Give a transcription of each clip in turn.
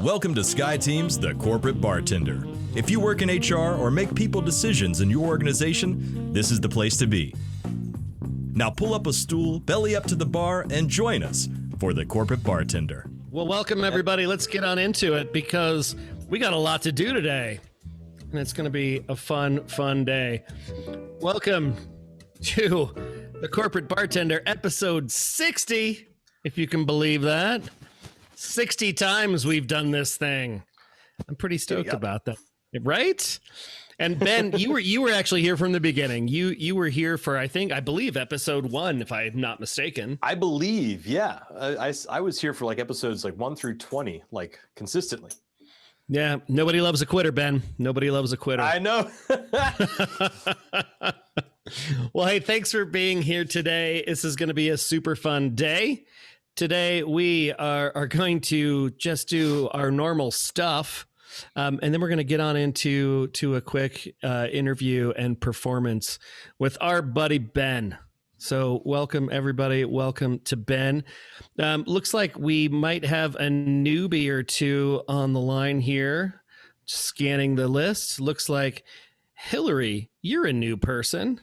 Welcome to SkyTeam's The Corporate Bartender. If you work in HR or make people decisions in your organization, this is the place to be. Now pull up a stool, belly up to the bar, and join us for The Corporate Bartender. Well, welcome everybody. Let's get on into it because we got a lot to do today. And it's going to be a fun day. Welcome to The Corporate Bartender, episode 60, if you can believe that. 60 times we've done this thing. I'm pretty stoked about that. Right? And Ben, you were actually here from the beginning. You were here for, I believe episode 1, if I'm not mistaken. I believe, yeah. I was here for like episodes like 1 through 20, like consistently. Yeah, nobody loves a quitter, Ben. Nobody loves a quitter. I know. Well, hey, thanks for being here today. This is going to be a super fun day. Today, we are going to just do our normal stuff, and then we're going to get on into a quick interview and performance with our buddy Ben. So welcome, everybody. Welcome to Ben. Looks like we might have a newbie or two on the line here. Just scanning the list. Looks like Hillary, you're a new person.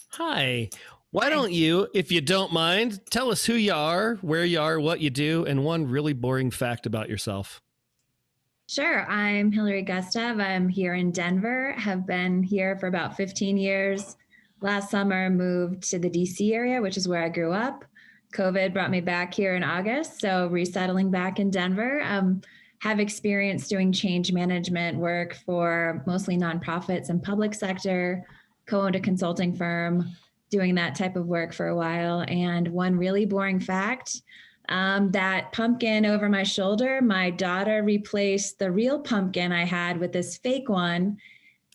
Hi. Why don't you, if you don't mind, tell us who you are, where you are, what you do, and one really boring fact about yourself. Sure. I'm Hillary Gustav. I'm here in Denver, have been here for about 15 years. Last summer, moved to the DC area, which is where I grew up. COVID brought me back here in August, so resettling back in Denver. Have experience doing change management work for mostly nonprofits and public sector, co-owned a consulting firm, doing that type of work for a while. And one really boring fact, that pumpkin over my shoulder, my daughter replaced the real pumpkin I had with this fake one,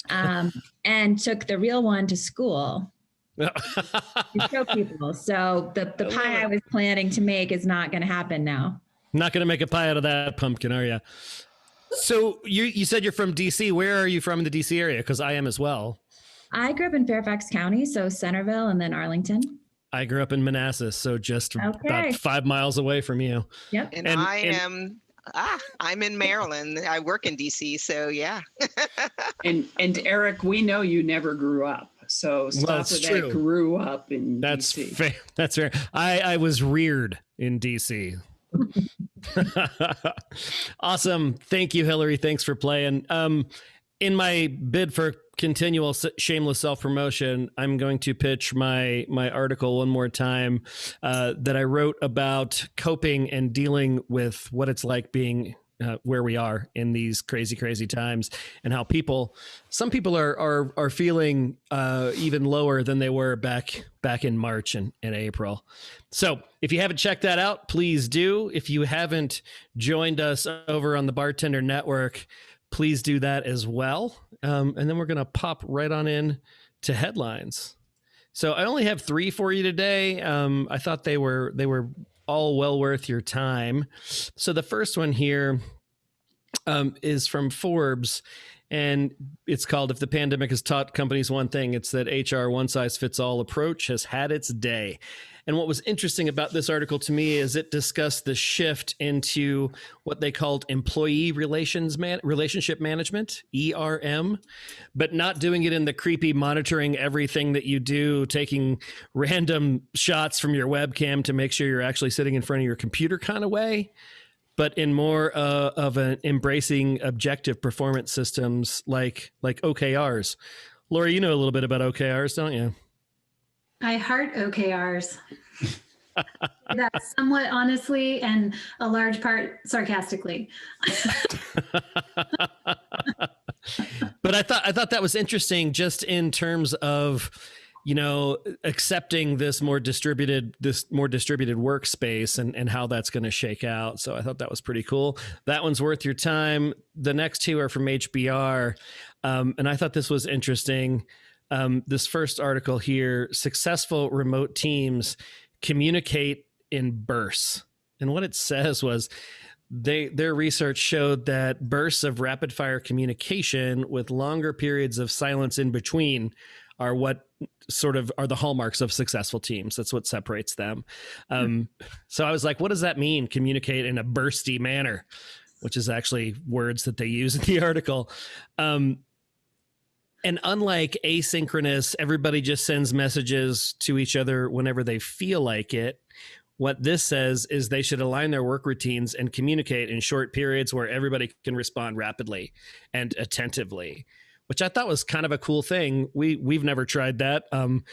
and took the real one to school to show people. So the pie I was planning to make is not going to happen now. Not going to make a pie out of that pumpkin, are you? So you said you're from DC. Where are you from in the DC area? Because I am as well. I grew up in Fairfax County, so Centerville and then Arlington. I grew up in Manassas, so just about 5 miles away from you. Yep. And I'm in Maryland. I work in DC, so yeah. and Eric, we know you never grew up. So stop with that grew up in DC. That's fair. I was reared in DC. Awesome. Thank you, Hillary. Thanks for playing. In my bid for continual shameless self-promotion, I'm going to pitch my article one more time that I wrote about coping and dealing with what it's like being where we are in these crazy times, and how some people are feeling even lower than they were back in March and April. So if you haven't checked that out, please do. If you haven't joined us over on the Bartender Network, please do that as well. And then we're going to pop right on in to headlines. So I only have 3 for you today. I thought they were all well worth your time. So the first one here is from Forbes, and it's called, "If the pandemic has taught companies one thing, it's that HR one-size-fits-all approach has had its day." And what was interesting about this article to me is it discussed the shift into what they called employee relationship management, ERM, but not doing it in the creepy monitoring everything that you do, taking random shots from your webcam to make sure you're actually sitting in front of your computer kind of way, but in more of an embracing objective performance systems like OKRs. Laura, you know a little bit about OKRs, don't you? I heart OKRs. That's somewhat honestly and a large part sarcastically. But I thought that was interesting, just in terms of, accepting this more distributed workspace and how that's going to shake out. So I thought that was pretty cool. That one's worth your time. The next 2 are from HBR. And I thought this was interesting. This first article here: successful remote teams communicate in bursts. And what it says was their research showed that bursts of rapid fire communication with longer periods of silence in between are what sort of are the hallmarks of successful teams. That's what separates them. So I was like, what does that mean? Communicate in a bursty manner. which is actually words that they use in the article. And unlike asynchronous, everybody just sends messages to each other whenever they feel like it. What this says is they should align their work routines and communicate in short periods where everybody can respond rapidly and attentively, which I thought was kind of a cool thing. We've never tried that. And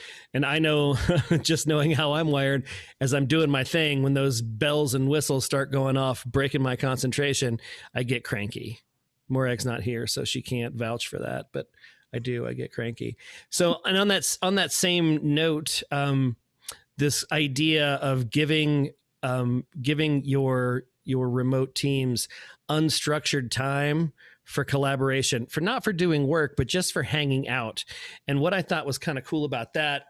I know, just knowing how I'm wired, as I'm doing my thing, when those bells and whistles start going off, breaking my concentration, I get cranky. Morag's not here, so she can't vouch for that, but I get cranky. So, and on that same note, this idea of giving your remote teams unstructured time for collaboration, not for doing work, but just for hanging out. And what I thought was kind of cool about that,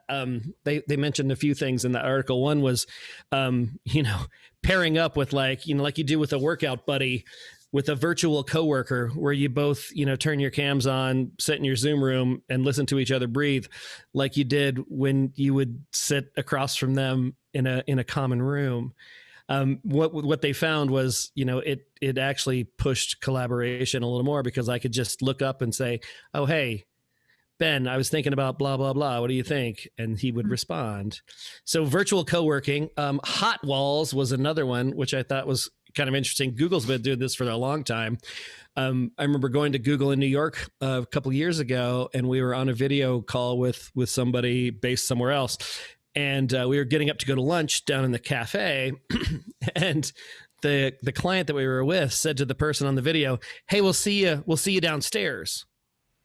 they mentioned a few things in that article. One was, pairing up with like you do with a workout buddy, with a virtual coworker, where you both, turn your cams on, sit in your Zoom room and listen to each other breathe, like you did when you would sit across from them in a common room. What they found was, it actually pushed collaboration a little more, because I could just look up and say, "Oh, hey, Ben, I was thinking about blah, blah, blah. What do you think?" And he would respond. So virtual co-working. Hot walls was another one, which I thought was kind of interesting. Google's been doing this for a long time. I remember going to Google in New York a couple of years ago, and we were on a video call with somebody based somewhere else. And we were getting up to go to lunch down in the cafe. And the client that we were with said to the person on the video, "Hey, we'll see you downstairs."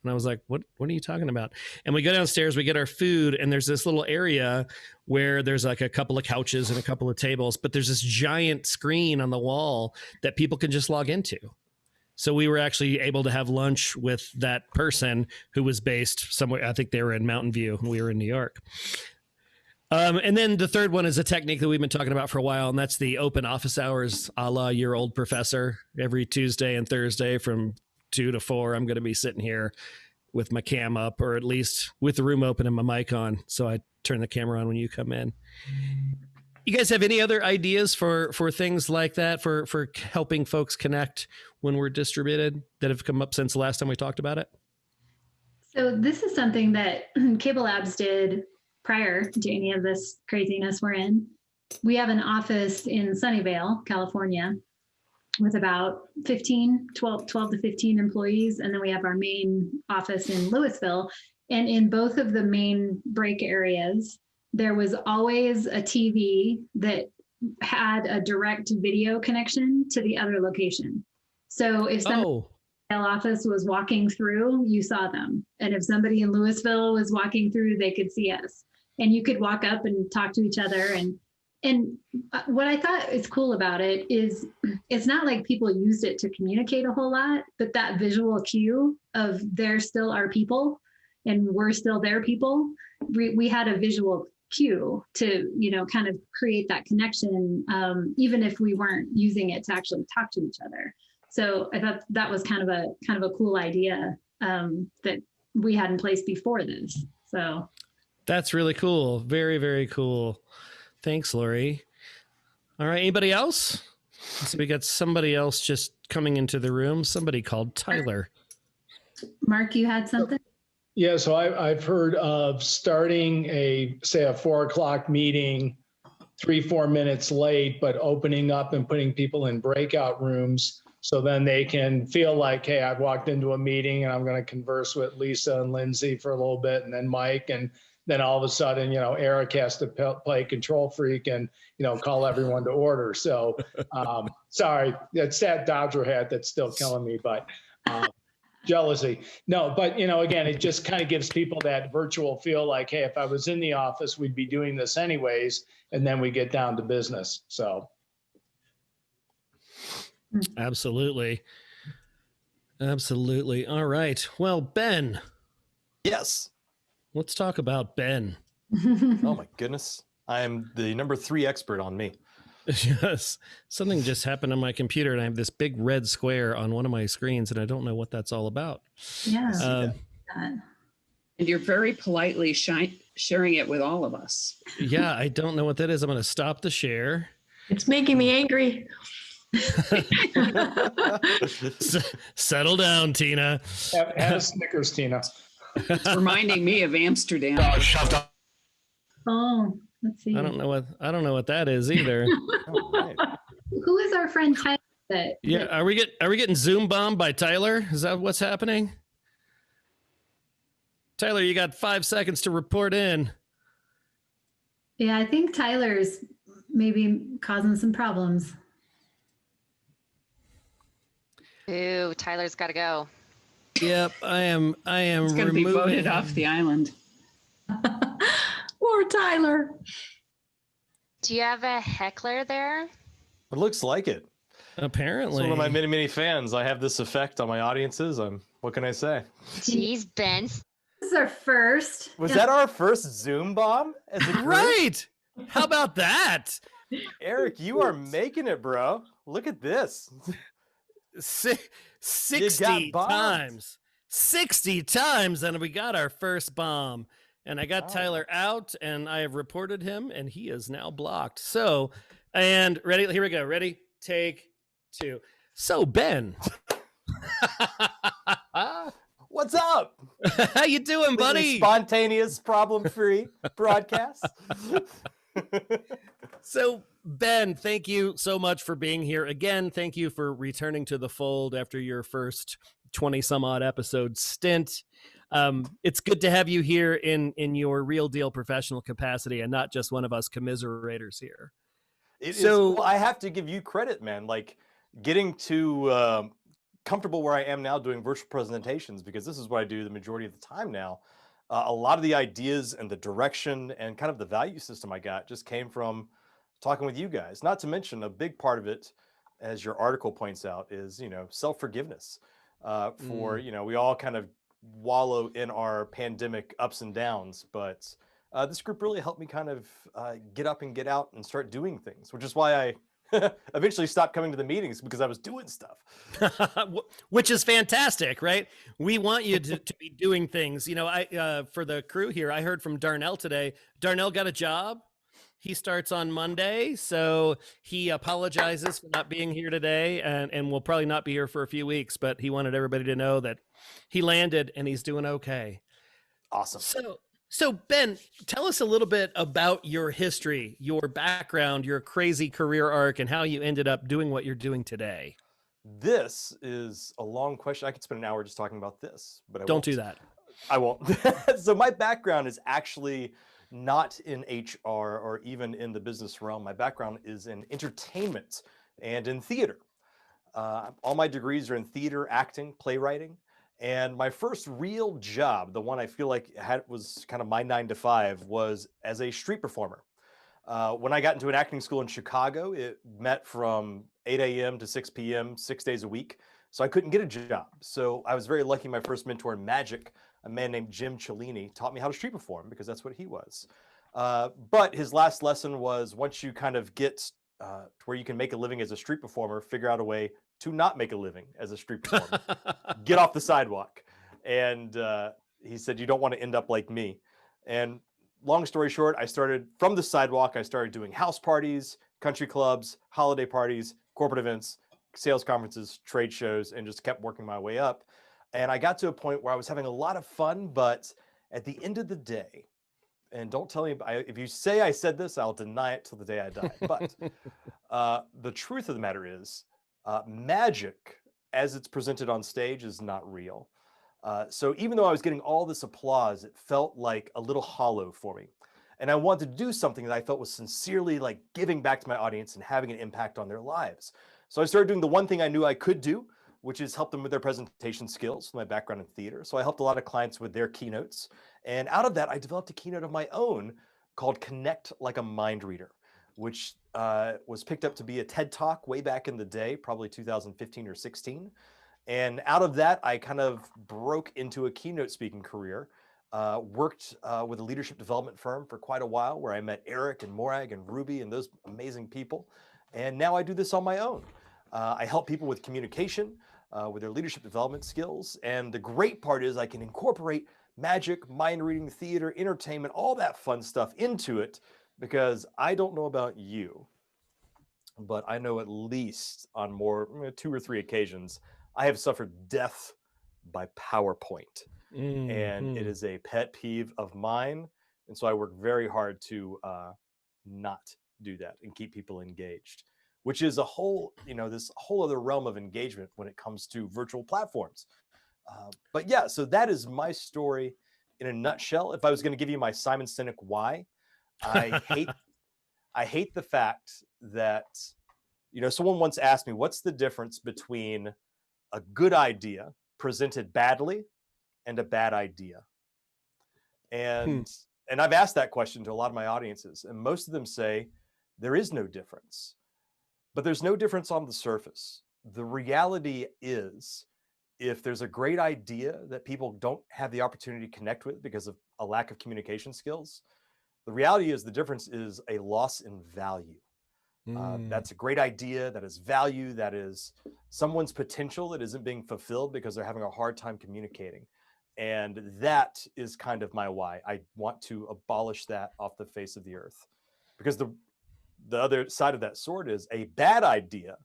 And I was like, what are you talking about? And we go downstairs, we get our food, and there's this little area where there's like a couple of couches and a couple of tables, but there's this giant screen on the wall that people can just log into. So we were actually able to have lunch with that person who was based somewhere. I think they were in Mountain View and we were in New York. And then the third one is a technique that we've been talking about for a while, and that's the open office hours, a la your old professor. Every Tuesday and Thursday from 2 to 4, I'm going to be sitting here with my cam up, or at least with the room open and my mic on, so I turn the camera on when you come in. You guys have any other ideas for things like that, for helping folks connect when we're distributed, that have come up since the last time we talked about it? So this is something that Cable Labs did prior to any of this craziness we're in. We have an office in Sunnyvale, California, with about 12 to 15 employees. And then we have our main office in Louisville. And in both of the main break areas, there was always a TV that had a direct video connection to the other location. So if somebody in the office was walking through, you saw them. And if somebody in Louisville was walking through, they could see us. And you could walk up and talk to each other. And what I thought is cool about it is it's not like people used it to communicate a whole lot, but that visual cue of they're still our people and we're still their people. We had a visual cue to, kind of create that connection, even if we weren't using it to actually talk to each other. So I thought that was kind of a cool idea that we had in place before this. So that's really cool. Very, very cool. Thanks, Lori. All right. Anybody else? So we got somebody else just coming into the room. Somebody called Tyler. Mark, you had something? Yeah. So I've heard of starting a 4:00 meeting 3-4 minutes late, but opening up and putting people in breakout rooms. So then they can feel like, hey, I've walked into a meeting and I'm going to converse with Lisa and Lindsay for a little bit, and then Mike, and then all of a sudden, Eric has to play control freak and, call everyone to order. So, sorry, that's that Dodger hat that's still killing me, but jealousy. No, but, again, it just kind of gives people that virtual feel like, hey, if I was in the office, we'd be doing this anyways. And then we get down to business. So. Absolutely. Absolutely. All right. Well, Ben. Yes. Let's talk about Ben. Oh my goodness. I am the number 3 expert on me. Yes. Something just happened on my computer and I have this big red square on one of my screens and I don't know what that's all about. Yeah. And you're very politely sharing it with all of us. Yeah, I don't know what that is. I'm going to stop the share. It's making me angry. Settle down, Tina. Have a Snickers, Tina. It's reminding me of Amsterdam. Oh, let's see. I don't know what that is either. Who is our friend Tyler? Yeah, are we getting Zoombomb by Tyler? Is that what's happening? Tyler, you got 5 seconds to report in. Yeah, I think Tyler's maybe causing some problems. Ooh, Tyler's got to go. Yep, I am. It's going to be voted off the island. Poor Tyler. Do you have a heckler there? It looks like it. Apparently. It's one of my many, many fans. I have this effect on my audiences. What can I say? Jeez, Ben. This is our first. Was that our first Zoom bomb as a group? Right. How about that? Eric, you are making it, bro. Look at this. 60 times. 60 times, and we got our first bomb. And I got Tyler out, and I have reported him, and he is now blocked. So, and ready? Here we go. Ready? Take 2. So, Ben. What's up? How you doing, buddy? Spontaneous, problem-free broadcast. So, Ben, thank you so much for being here. Again, thank you for returning to the fold after your first 20-some-odd episode stint. It's good to have you here in your real deal professional capacity and not just one of us commiserators here. Well, I have to give you credit, man. Like getting to comfortable where I am now doing virtual presentations, because this is what I do the majority of the time now. A lot of the ideas and the direction and kind of the value system I got just came from talking with you guys. Not to mention a big part of it, as your article points out, is, self-forgiveness. We all kind of wallow in our pandemic ups and downs, but this group really helped me kind of get up and get out and start doing things, which is why I eventually stopped coming to the meetings, because I was doing stuff. Which is fantastic, right? We want you to be doing things. For the crew here, I heard from Darnell today. Darnell got a job. He starts on Monday, so he apologizes for not being here today, and will probably not be here for a few weeks, but he wanted everybody to know that he landed and he's doing okay. Awesome. So Ben, tell us a little bit about your history, your background, your crazy career arc, and how you ended up doing what you're doing today. This is a long question. I could spend an hour just talking about this, but Don't do that. I won't. So my background is actually not in HR or even in the business realm. My background is in entertainment and in theater. All my degrees are in theater, acting, playwriting. And my first real job, the one I feel like was kind of my 9 to 5, was as a street performer. When I got into an acting school in Chicago, it met from 8 a.m. to 6 p.m., 6 days a week. So I couldn't get a job. So I was very lucky. My first mentor in magic, a man named Jim Cellini, taught me how to street perform, because that's what he was. But his last lesson was, once you kind of get to where you can make a living as a street performer, figure out a way to not make a living as a street performer. Get off the sidewalk. And he said, you don't want to end up like me. And long story short, I started from the sidewalk. I started doing house parties, country clubs, holiday parties, corporate events, sales conferences, trade shows, and just kept working my way up. And I got to a point where I was having a lot of fun, but at the end of the day, and don't tell me, if you say I said this, I'll deny it till the day I die. But the truth of the matter is, magic, as it's presented on stage, is not real. So even though I was getting all this applause, it felt like a little hollow for me. And I wanted to do something that I felt was sincerely like giving back to my audience and having an impact on their lives. So I started doing the one thing I knew I could do, which is help them with their presentation skills, my background in theater. So I helped a lot of clients with their keynotes. And out of that, I developed a keynote of my own called Connect Like a Mind Reader, which was picked up to be a TED Talk way back in the day, probably 2015 or 16. And out of that, I kind of broke into a keynote speaking career, worked with a leadership development firm for quite a while, where I met Eric and Morag and Ruby and those amazing people. And now I do this on my own. I help people with communication, with their leadership development skills. And the great part is I can incorporate magic, mind reading, theater, entertainment, all that fun stuff into it, because I don't know about you, but I know at least on more 2 or 3 occasions, I have suffered death by PowerPoint. And it is a pet peeve of mine. And so I work very hard to not do that and keep people engaged, which is a whole, this whole other realm of engagement when it comes to virtual platforms. But yeah, so that is my story in a nutshell. If I was going to give you my Simon Sinek why, I hate the fact that, someone once asked me, what's the difference between a good idea presented badly and a bad idea? And I've asked that question to a lot of my audiences, and most of them say there is no difference. But there's no difference on the surface. The reality is, if there's a great idea that people don't have the opportunity to connect with because of a lack of communication skills, the reality is the difference is a loss in value. That's a great idea, that is value, that is someone's potential that isn't being fulfilled because they're having a hard time communicating. And that is kind of my why. I want to abolish that off the face of the earth, because the other side of that sword is a bad idea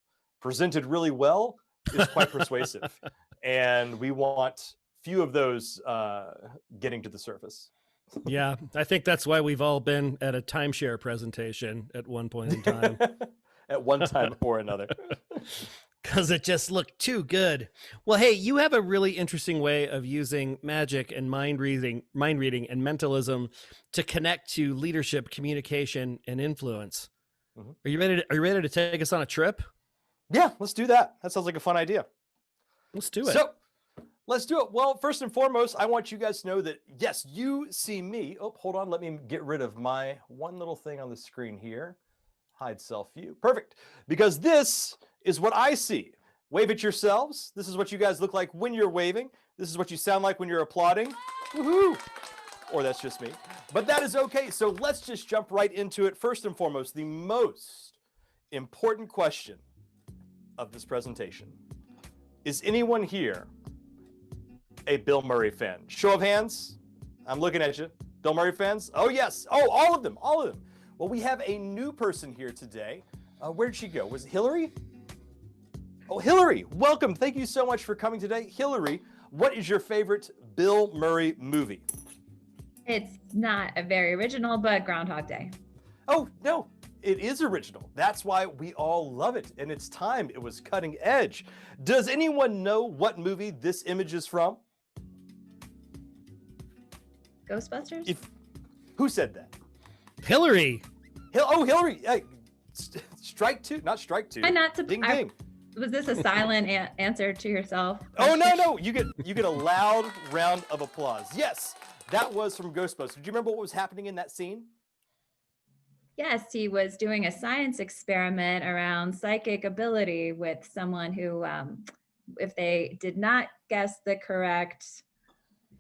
presented really well is quite persuasive. And we want few of those getting to the surface. Yeah, I think that's why we've all been at a timeshare presentation at one point in time. At one time or another. Because it just looked too good. Well, hey, you have a really interesting way of using magic and mind reading and mentalism to connect to leadership, communication, and influence. Mm-hmm. Are you ready to take us on a trip? Yeah, let's do that. That sounds like a fun idea. Let's do it. So let's do it. Well, first and foremost, I want you guys to know that, yes, you see me. Oh, hold on. Let me get rid of my one little thing on the screen here. Hide self view. Perfect. Because this is what I see. Wave at yourselves. This is what you guys look like when you're waving. This is what you sound like when you're applauding. Woohoo! Or that's just me. But that is okay. So let's just jump right into it. First and foremost, the most important question of this presentation. Is anyone here a Bill Murray fan? Show of hands. I'm looking at you. Bill Murray fans? Oh, yes. Oh, all of them. All of them. Well, we have a new person here today. Where did she go? Was it Hillary? Oh, Hillary, welcome. Thank you so much for coming today. Hillary, what is your favorite Bill Murray movie? It's not a very original, but Groundhog Day. Oh, no, it is original. That's why we all love it. And it's time. It was cutting edge. Does anyone know what movie this image is from? Ghostbusters? Who said that? Hillary. Hillary. Hey, strike two, not strike two. Ding, ding. Was this a silent answer to yourself? Oh, no. You get a loud round of applause. Yes, that was from Ghostbusters. Do you remember what was happening in that scene? Yes, he was doing a science experiment around psychic ability with someone who, if they did not guess the correct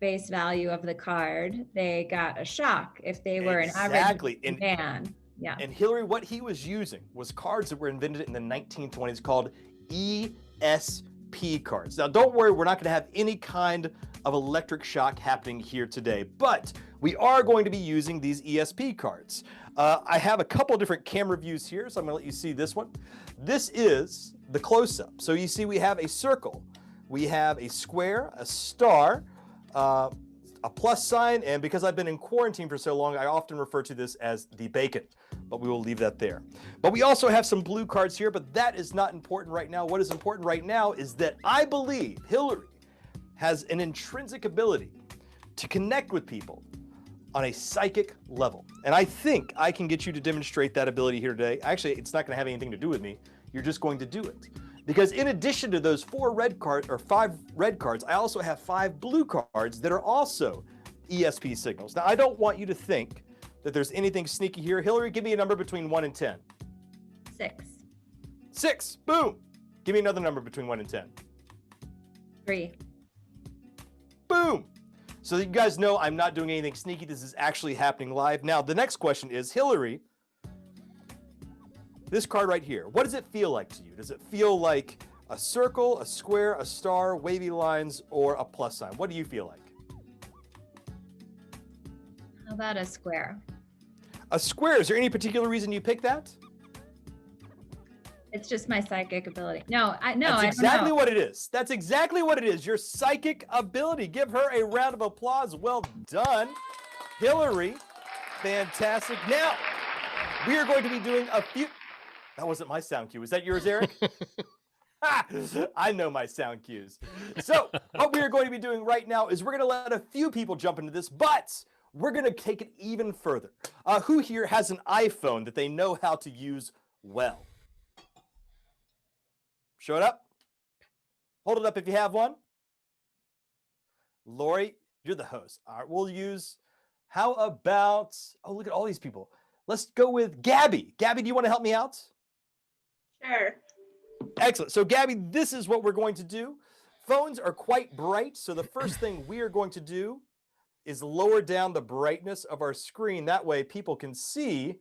face value of the card, they got a shock. If they were an average man. Yeah. And Hillary, what he was using was cards that were invented in the 1920s called ESP cards. Now, don't worry, we're not going to have any kind of electric shock happening here today, but we are going to be using these ESP cards. I have a couple different camera views here, so I'm going to let you see this one. This is the close-up. So you see we have a circle, we have a square, a star, a plus sign, and because I've been in quarantine for so long, I often refer to this as the bacon, but we will leave that there. But we also have some blue cards here, but that is not important right now. What is important right now is that I believe Hillary has an intrinsic ability to connect with people on a psychic level. And I think I can get you to demonstrate that ability here today. Actually, it's not going to have anything to do with me. You're just going to do it. Because in addition to those 5 red cards, I also have 5 blue cards that are also ESP signals. Now, I don't want you to think that there's anything sneaky here. Hillary, give me a number between 1 and 10. 6. 6. Boom. Give me another number between 1 and 10. 3. Boom. So you guys know I'm not doing anything sneaky. This is actually happening live. Now, the next question is, Hillary, this card right here, what does it feel like to you? Does it feel like a circle, a square, a star, wavy lines, or a plus sign? What do you feel like? How about a square? A square. Is there any particular reason you picked that? It's just my psychic ability. No, I That's don't exactly know. what it is. That's exactly what it is. Your psychic ability. Give her a round of applause. Well done, Hillary. Fantastic. Now, we are going to be doing a few. That wasn't my sound cue. Was that yours, Eric? I know my sound cues. So what we are going to be doing right now is we're going to let a few people jump into this, but we're going to take it even further. Who here has an iPhone that they know how to use well? Show it up. Hold it up if you have one. Lori, you're the host. All right, we'll use, how about, oh, look at all these people. Let's go with Gabby. Gabby, do you want to help me out? Sure. Excellent. So Gabby, this is what we're going to do. Phones are quite bright, so the first thing we are going to do is lower down the brightness of our screen. That way people can see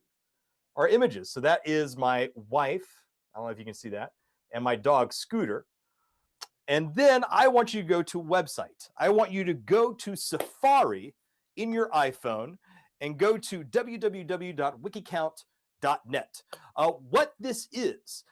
our images. So that is my wife. I don't know if you can see that. And my dog, Scooter. And then I want you to go to a website. I want you to go to Safari in your iPhone and go to www.wikicount.net. What this is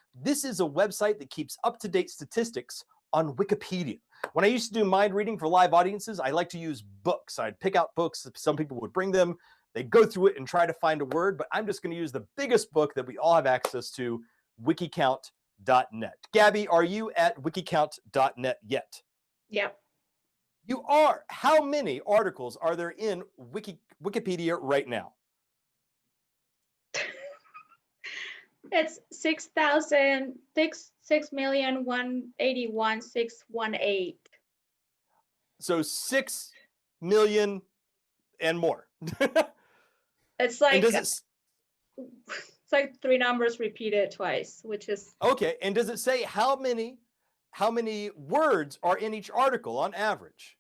a website that keeps up-to-date statistics on Wikipedia. When I used to do mind reading for live audiences, I like to use books. I'd pick out books. Some people would bring them. They'd go through it and try to find a word, but I'm just going to use the biggest book that we all have access to, wikicount.net. Gabby, are you at wikicount.net yet? Yep. You are. How many articles are there in Wikipedia right now? It's 6,181,618. So 6 million and more. It's like and does it's like three numbers repeated twice, which is okay. And does it say how many words are in each article on average?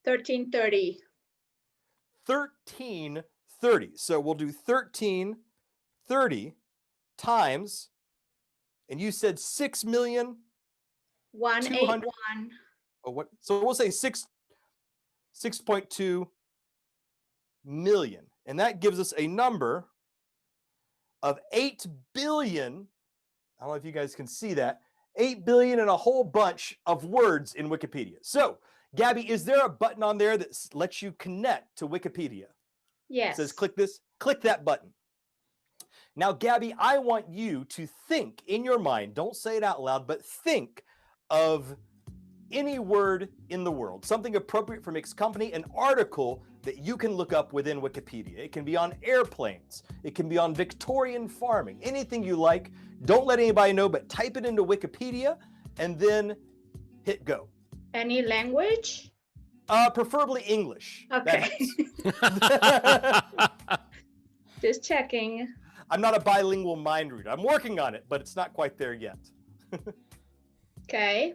1330. 1330. So we'll do 1330 times, and you said 6 million 181. Oh, what? So we'll say 6.2 million, and that gives us a number of 8 billion. I don't know if you guys can see that. 8 billion and a whole bunch of words in Wikipedia. So, Gabby, is there a button on there that lets you connect to Wikipedia? Yes. It says click this, click that button. Now, Gabby, I want you to think in your mind, don't say it out loud, but think of any word in the world, something appropriate for mixed company, an article that you can look up within Wikipedia. It can be on airplanes. It can be on Victorian farming, anything you like. Don't let anybody know, but type it into Wikipedia and then hit go. Any language? Preferably English. Okay. Just checking. I'm not a bilingual mind reader. I'm working on it, but it's not quite there yet. Okay.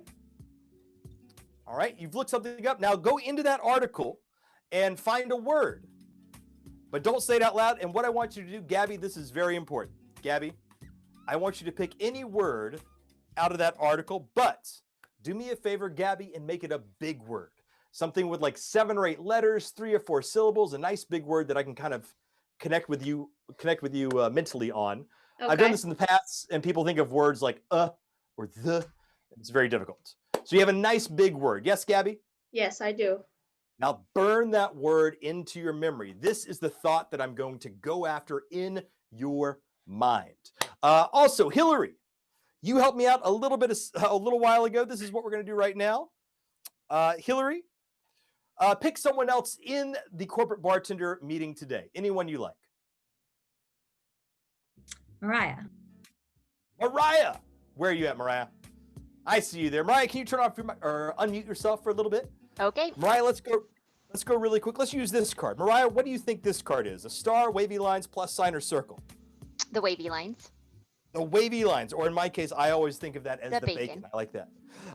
All right, you've looked something up. Now go into that article and find a word, but don't say it out loud. And what I want you to do, Gabby, this is very important. Gabby, I want you to pick any word out of that article, but do me a favor, Gabby, and make it a big word. Something with like 7 or 8 letters, 3 or 4 syllables, a nice big word that I can kind of connect with you mentally on. Okay. I've done this in the past, and people think of words like or the. It's very difficult. So you have a nice big word. Yes, Gabby? Yes, I do. Now burn that word into your memory. This is the thought that I'm going to go after in your mind. Also, Hillary, you helped me out a little while ago. This is what we're going to do right now. Hillary, pick someone else in the corporate bartender meeting today. Anyone you like. Mariah. Mariah. Where are you at, Mariah? I see you there. Mariah, can you turn off your or unmute yourself for a little bit? Okay. Mariah, let's go really quick. Let's use this card. Mariah, what do you think this card is? A star, wavy lines, plus sign, or circle? The wavy lines. The wavy lines, or in my case, I always think of that as the bacon. I like that.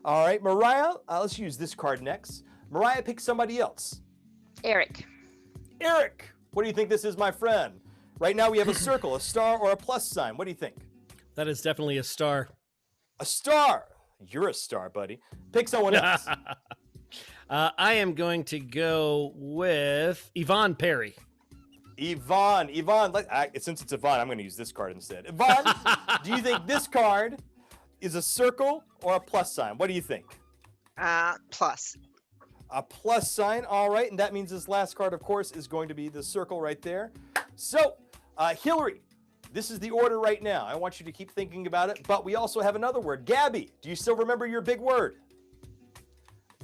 All right, Mariah, let's use this card next. Mariah, pick somebody else. Eric. Eric, what do you think this is, my friend? Right now we have a circle, a star, or a plus sign. What do you think? That is definitely a star. A star. You're a star, buddy. Pick someone else. I am going to go with Yvonne Perry. Yvonne, since it's Yvonne, I'm going to use this card instead. Yvonne, do you think this card is a circle or a plus sign? What do you think? Plus. A plus sign, all right. And that means this last card, of course, is going to be the circle right there. So, Hillary, this is the order right now. I want you to keep thinking about it, but we also have another word. Gabby, do you still remember your big word?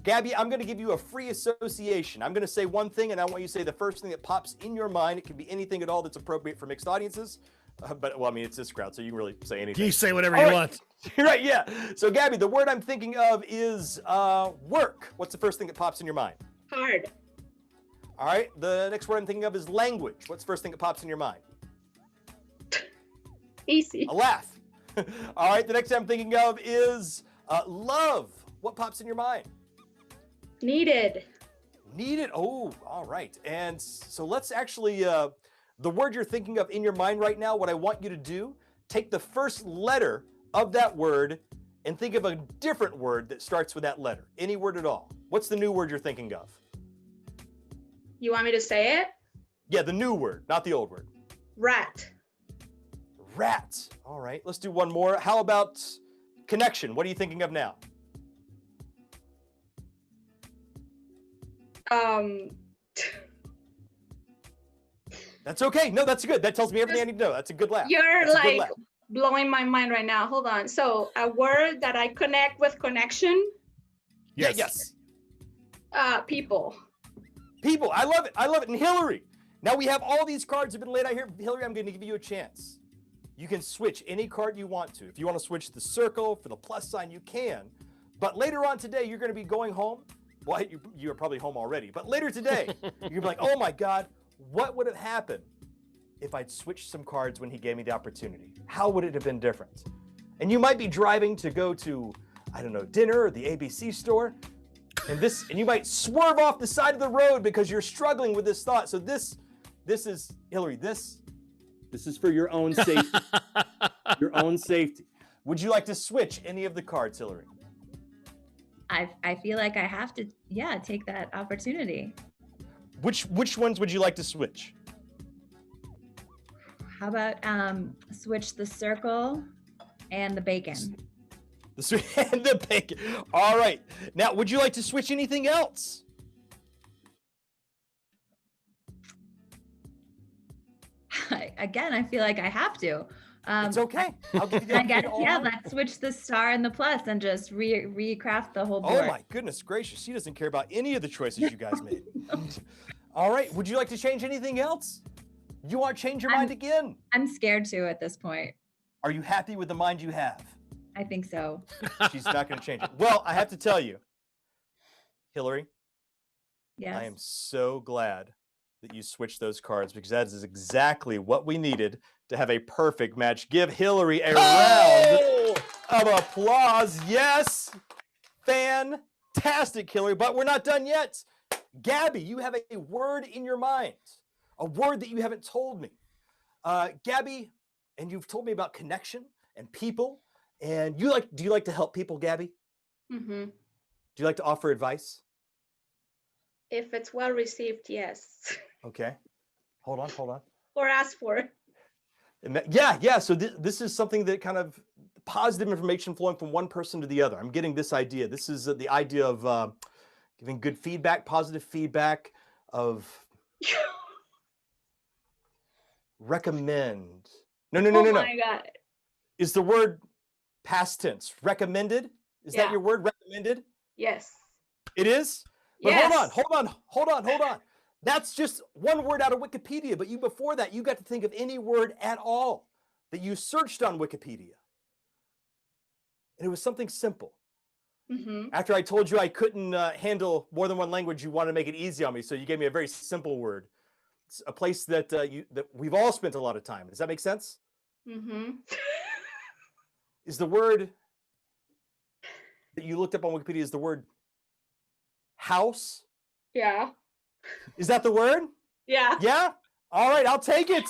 Gabby, I'm going to give you a free association. I'm going to say one thing, and I want you to say the first thing that pops in your mind. It can be anything at all that's appropriate for mixed audiences. It's this crowd, so you can really say anything. You say whatever you want. Right, yeah. So, Gabby, the word I'm thinking of is work. What's the first thing that pops in your mind? Hard. All right. The next word I'm thinking of is language. What's the first thing that pops in your mind? Easy. A laugh. All right. The next thing I'm thinking of is love. What pops in your mind? Needed. Needed. Oh, all right. And so let's actually, the word you're thinking of in your mind right now, what I want you to do, take the first letter of that word and think of a different word that starts with that letter. Any word at all. What's the new word you're thinking of? You want me to say it? Yeah, the new word, not the old word. Rat. Rat. All right, let's do one more. How about connection? What are you thinking of now? That's okay. No, that's good. That tells me everything I need to know. That's a good laugh. You're like blowing my mind right now. Hold on. So a word that I connect with connection. Yes. People. People. I love it. I love it. And Hillary, now we have all these cards have been laid out here. Hillary, I'm going to give you a chance. You can switch any card you want to. If you want to switch the circle for the plus sign, you can. But later on today, you're going to be going home. Well, you're probably home already. But later today, you're going to be like, oh my God, what would have happened if I'd switched some cards when he gave me the opportunity? How would it have been different? And you might be driving to go to, I don't know, dinner or the ABC store. And you might swerve off the side of the road because you're struggling with this thought. So this is, Hillary, this is for your own safety. Your own safety. Would you like to switch any of the cards, Hillary? I feel like I have to, take that opportunity. Which ones would you like to switch? How about switch the circle and the bacon? And the bacon. All right. Now, would you like to switch anything else? Again, I feel like I have to. It's okay. I'll give you the opportunity. Let's switch the star and the plus and just recraft the whole board. Oh my goodness gracious. She doesn't care about any of the choices you guys made. All right. Would you like to change anything else? You want to change your mind again? I'm scared to at this point. Are you happy with the mind you have? I think so. She's not going to change it. Well, I have to tell you, Hillary. Yes. I am so glad that you switched those cards because that is exactly what we needed to have a perfect match. Give Hillary a round of applause. Yes. Fantastic, Hillary. But we're not done yet. Gabby, you have a word in your mind, a word that you haven't told me. Gabby, and you've told me about connection and people. And do you like to help people, Gabby? Mm-hmm. Do you like to offer advice? If it's well received, yes. Okay. Hold on. Or ask for it. Yeah. So this is something that kind of positive information flowing from one person to the other. I'm getting this idea. This is the idea of giving good feedback, positive feedback, of recommend. No. Oh my God. Is the word past tense? Recommended? Is that your word? Recommended? Yes. It is? But yes. Hold on. That's just one word out of Wikipedia. But before that, you got to think of any word at all that you searched on Wikipedia. And it was something simple. Mm-hmm. After I told you I couldn't handle more than one language, you wanted to make it easy on me. So you gave me a very simple word. It's a place that that we've all spent a lot of time. Does that make sense? Mm-hmm. Is the word that you looked up on Wikipedia is the word house? Yeah. Is that the word? Yeah. Yeah? All right, I'll take it.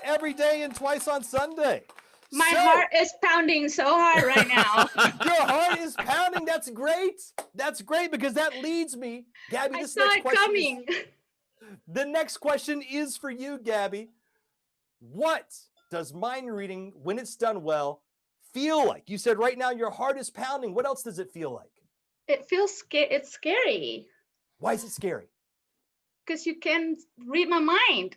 Every day and twice on Sunday. My heart is pounding so hard right now. Your heart is pounding. That's great. That's great because that leads me, Gabby. I This saw next it question coming. The next question is for you, Gabby. What does mind reading, when it's done well, feel like? You said right now your heart is pounding. What else does it feel like? It feels scary. It's scary. Why is it scary? Because you can read my mind.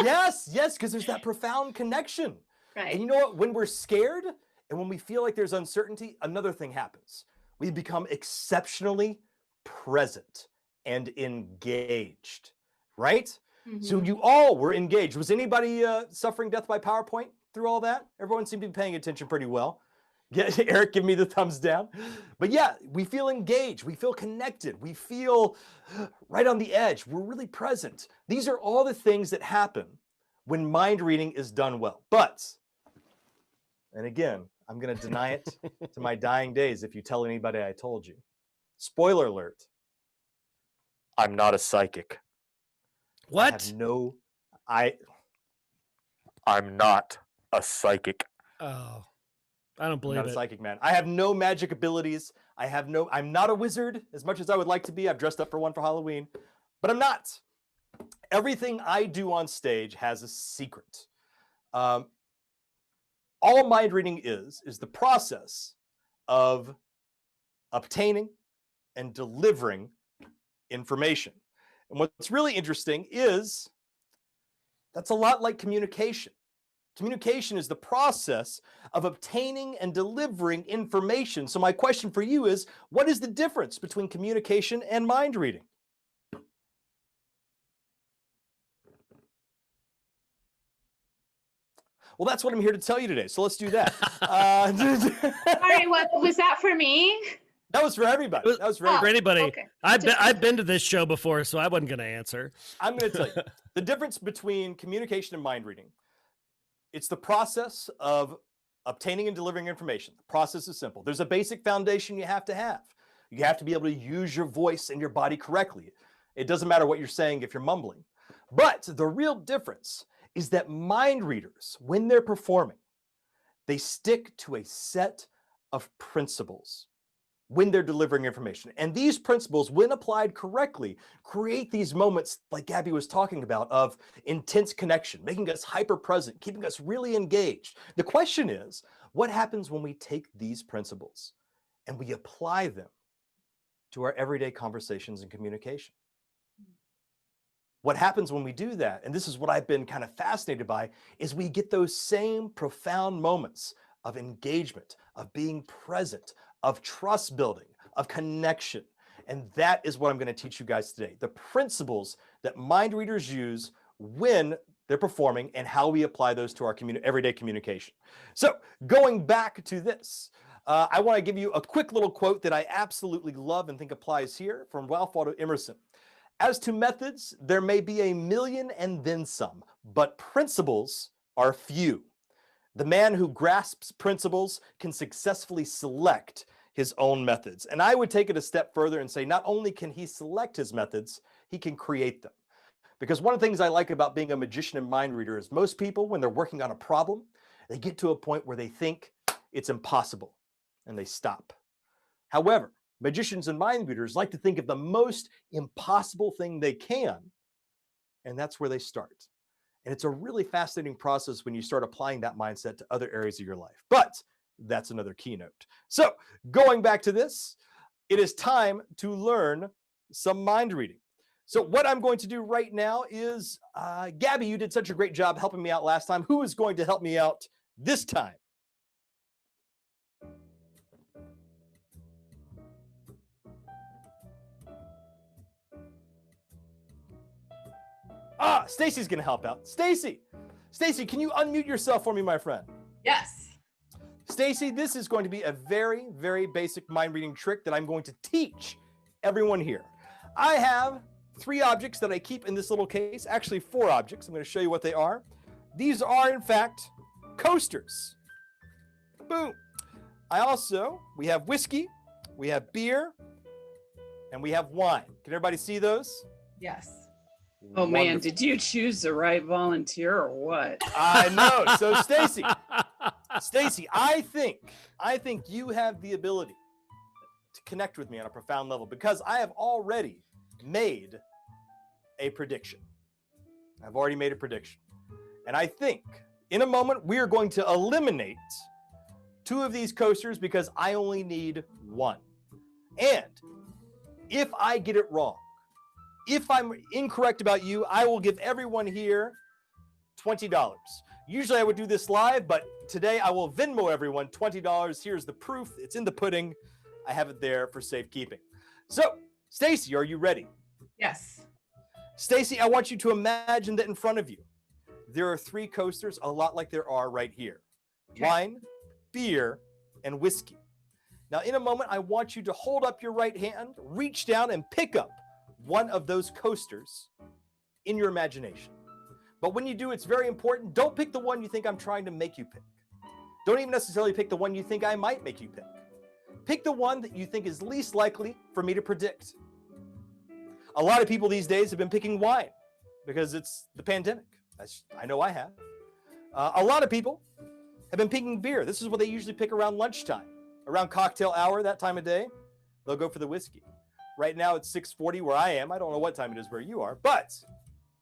Yes, because there's that profound connection. Right. And you know what? When we're scared and when we feel like there's uncertainty, another thing happens. We become exceptionally present and engaged, right? Mm-hmm. So you all were engaged. Was anybody suffering death by PowerPoint through all that? Everyone seemed to be paying attention pretty well. Yeah, Eric, give me the thumbs down. But yeah, we feel engaged. We feel connected. We feel right on the edge. We're really present. These are all the things that happen when mind reading is done well. But, and again, I'm going to deny it to my dying days if you tell anybody I told you. Spoiler alert. I'm not a psychic. What? I'm not a psychic. Oh, I don't believe I'm not it. a psychic, man. I have no magic abilities. I'm not a wizard as much as I would like to be. I've dressed up for one for Halloween, but I'm not. Everything I do on stage has a secret. All mind reading is the process of obtaining and delivering information. And what's really interesting is that's a lot like communication. Communication is the process of obtaining and delivering information. So my question for you is, what is the difference between communication and mind reading? Well, that's what I'm here to tell you today. So let's do that. Sorry, what was that for me? That was for everybody. That was for anybody. Okay. I've been to this show before, so I wasn't going to answer. I'm going to tell you the difference between communication and mind reading. It's the process of obtaining and delivering information. The process is simple. There's a basic foundation you have to have. You have to be able to use your voice and your body correctly. It doesn't matter what you're saying if you're mumbling. But the real difference is that mind readers, when they're performing, they stick to a set of principles when they're delivering information. And these principles, when applied correctly, create these moments like Gabby was talking about of intense connection, making us hyper present, keeping us really engaged. The question is, what happens when we take these principles and we apply them to our everyday conversations and communication? What happens when we do that, and this is what I've been kind of fascinated by, is we get those same profound moments of engagement, of being present, of trust building, of connection. And that is what I'm going to teach you guys today. The principles that mind readers use when they're performing and how we apply those to our everyday communication. So going back to this, I want to give you a quick little quote that I absolutely love and think applies here from Ralph Waldo Emerson. As to methods, there may be a million and then some, but principles are few. The man who grasps principles can successfully select his own methods. And I would take it a step further and say, not only can he select his methods, he can create them. Because one of the things I like about being a magician and mind reader is most people, when they're working on a problem, they get to a point where they think it's impossible and they stop. However, magicians and mind readers like to think of the most impossible thing they can, and that's where they start. And it's a really fascinating process when you start applying that mindset to other areas of your life. But that's another keynote. So going back to this, it is time to learn some mind reading. So what I'm going to do right now is, Gabby, you did such a great job helping me out last time. Who is going to help me out this time? Stacy's going to help out. Stacy, can you unmute yourself for me, my friend? Yes. Stacy, this is going to be a very, very basic mind reading trick that I'm going to teach everyone here. I have 3 objects that I keep in this little case, actually 4 objects. I'm going to show you what they are. These are, in fact, coasters. Boom. We have whiskey, we have beer, and we have wine. Can everybody see those? Yes. Oh man, did you choose the right volunteer or what? I know. So Stacy, I think you have the ability to connect with me on a profound level because I have already made a prediction. I've already made a prediction. And I think in a moment we are going to eliminate 2 of these coasters because I only need 1. And if I get it wrong, if I'm incorrect about you, I will give everyone here $20. Usually I would do this live, but today I will Venmo everyone $20. Here's the proof. It's in the pudding. I have it there for safekeeping. So, Stacy, are you ready? Yes. Stacy, I want you to imagine that in front of you, there are 3 coasters, a lot like there are right here. Okay. Wine, beer, and whiskey. Now, in a moment, I want you to hold up your right hand, reach down, and pick up one of those coasters in your imagination. But when you do, it's very important. Don't pick the one you think I'm trying to make you pick. Don't even necessarily pick the one you think I might make you pick. Pick the one that you think is least likely for me to predict. A lot of people these days have been picking wine because it's the pandemic. I know I have. A lot of people have been picking beer. This is what they usually pick around lunchtime, around cocktail hour, that time of day. They'll go for the whiskey. Right now it's 6:40 where I am. I don't know what time it is where you are, but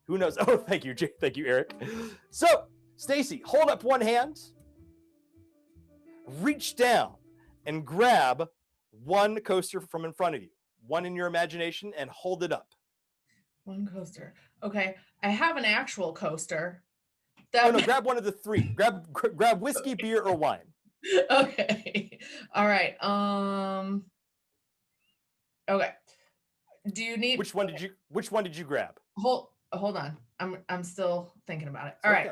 who knows? Oh, thank you, thank you, Eric. So, Stacy, hold up one hand, reach down, and grab one coaster from in front of you, one in your imagination, and hold it up. One coaster. Okay, I have an actual coaster. Oh no, grab one of the 3. Grab whiskey, beer, or wine. Okay. All right. Okay. Do you need Which one did you grab? Hold on. I'm still thinking about it. All right.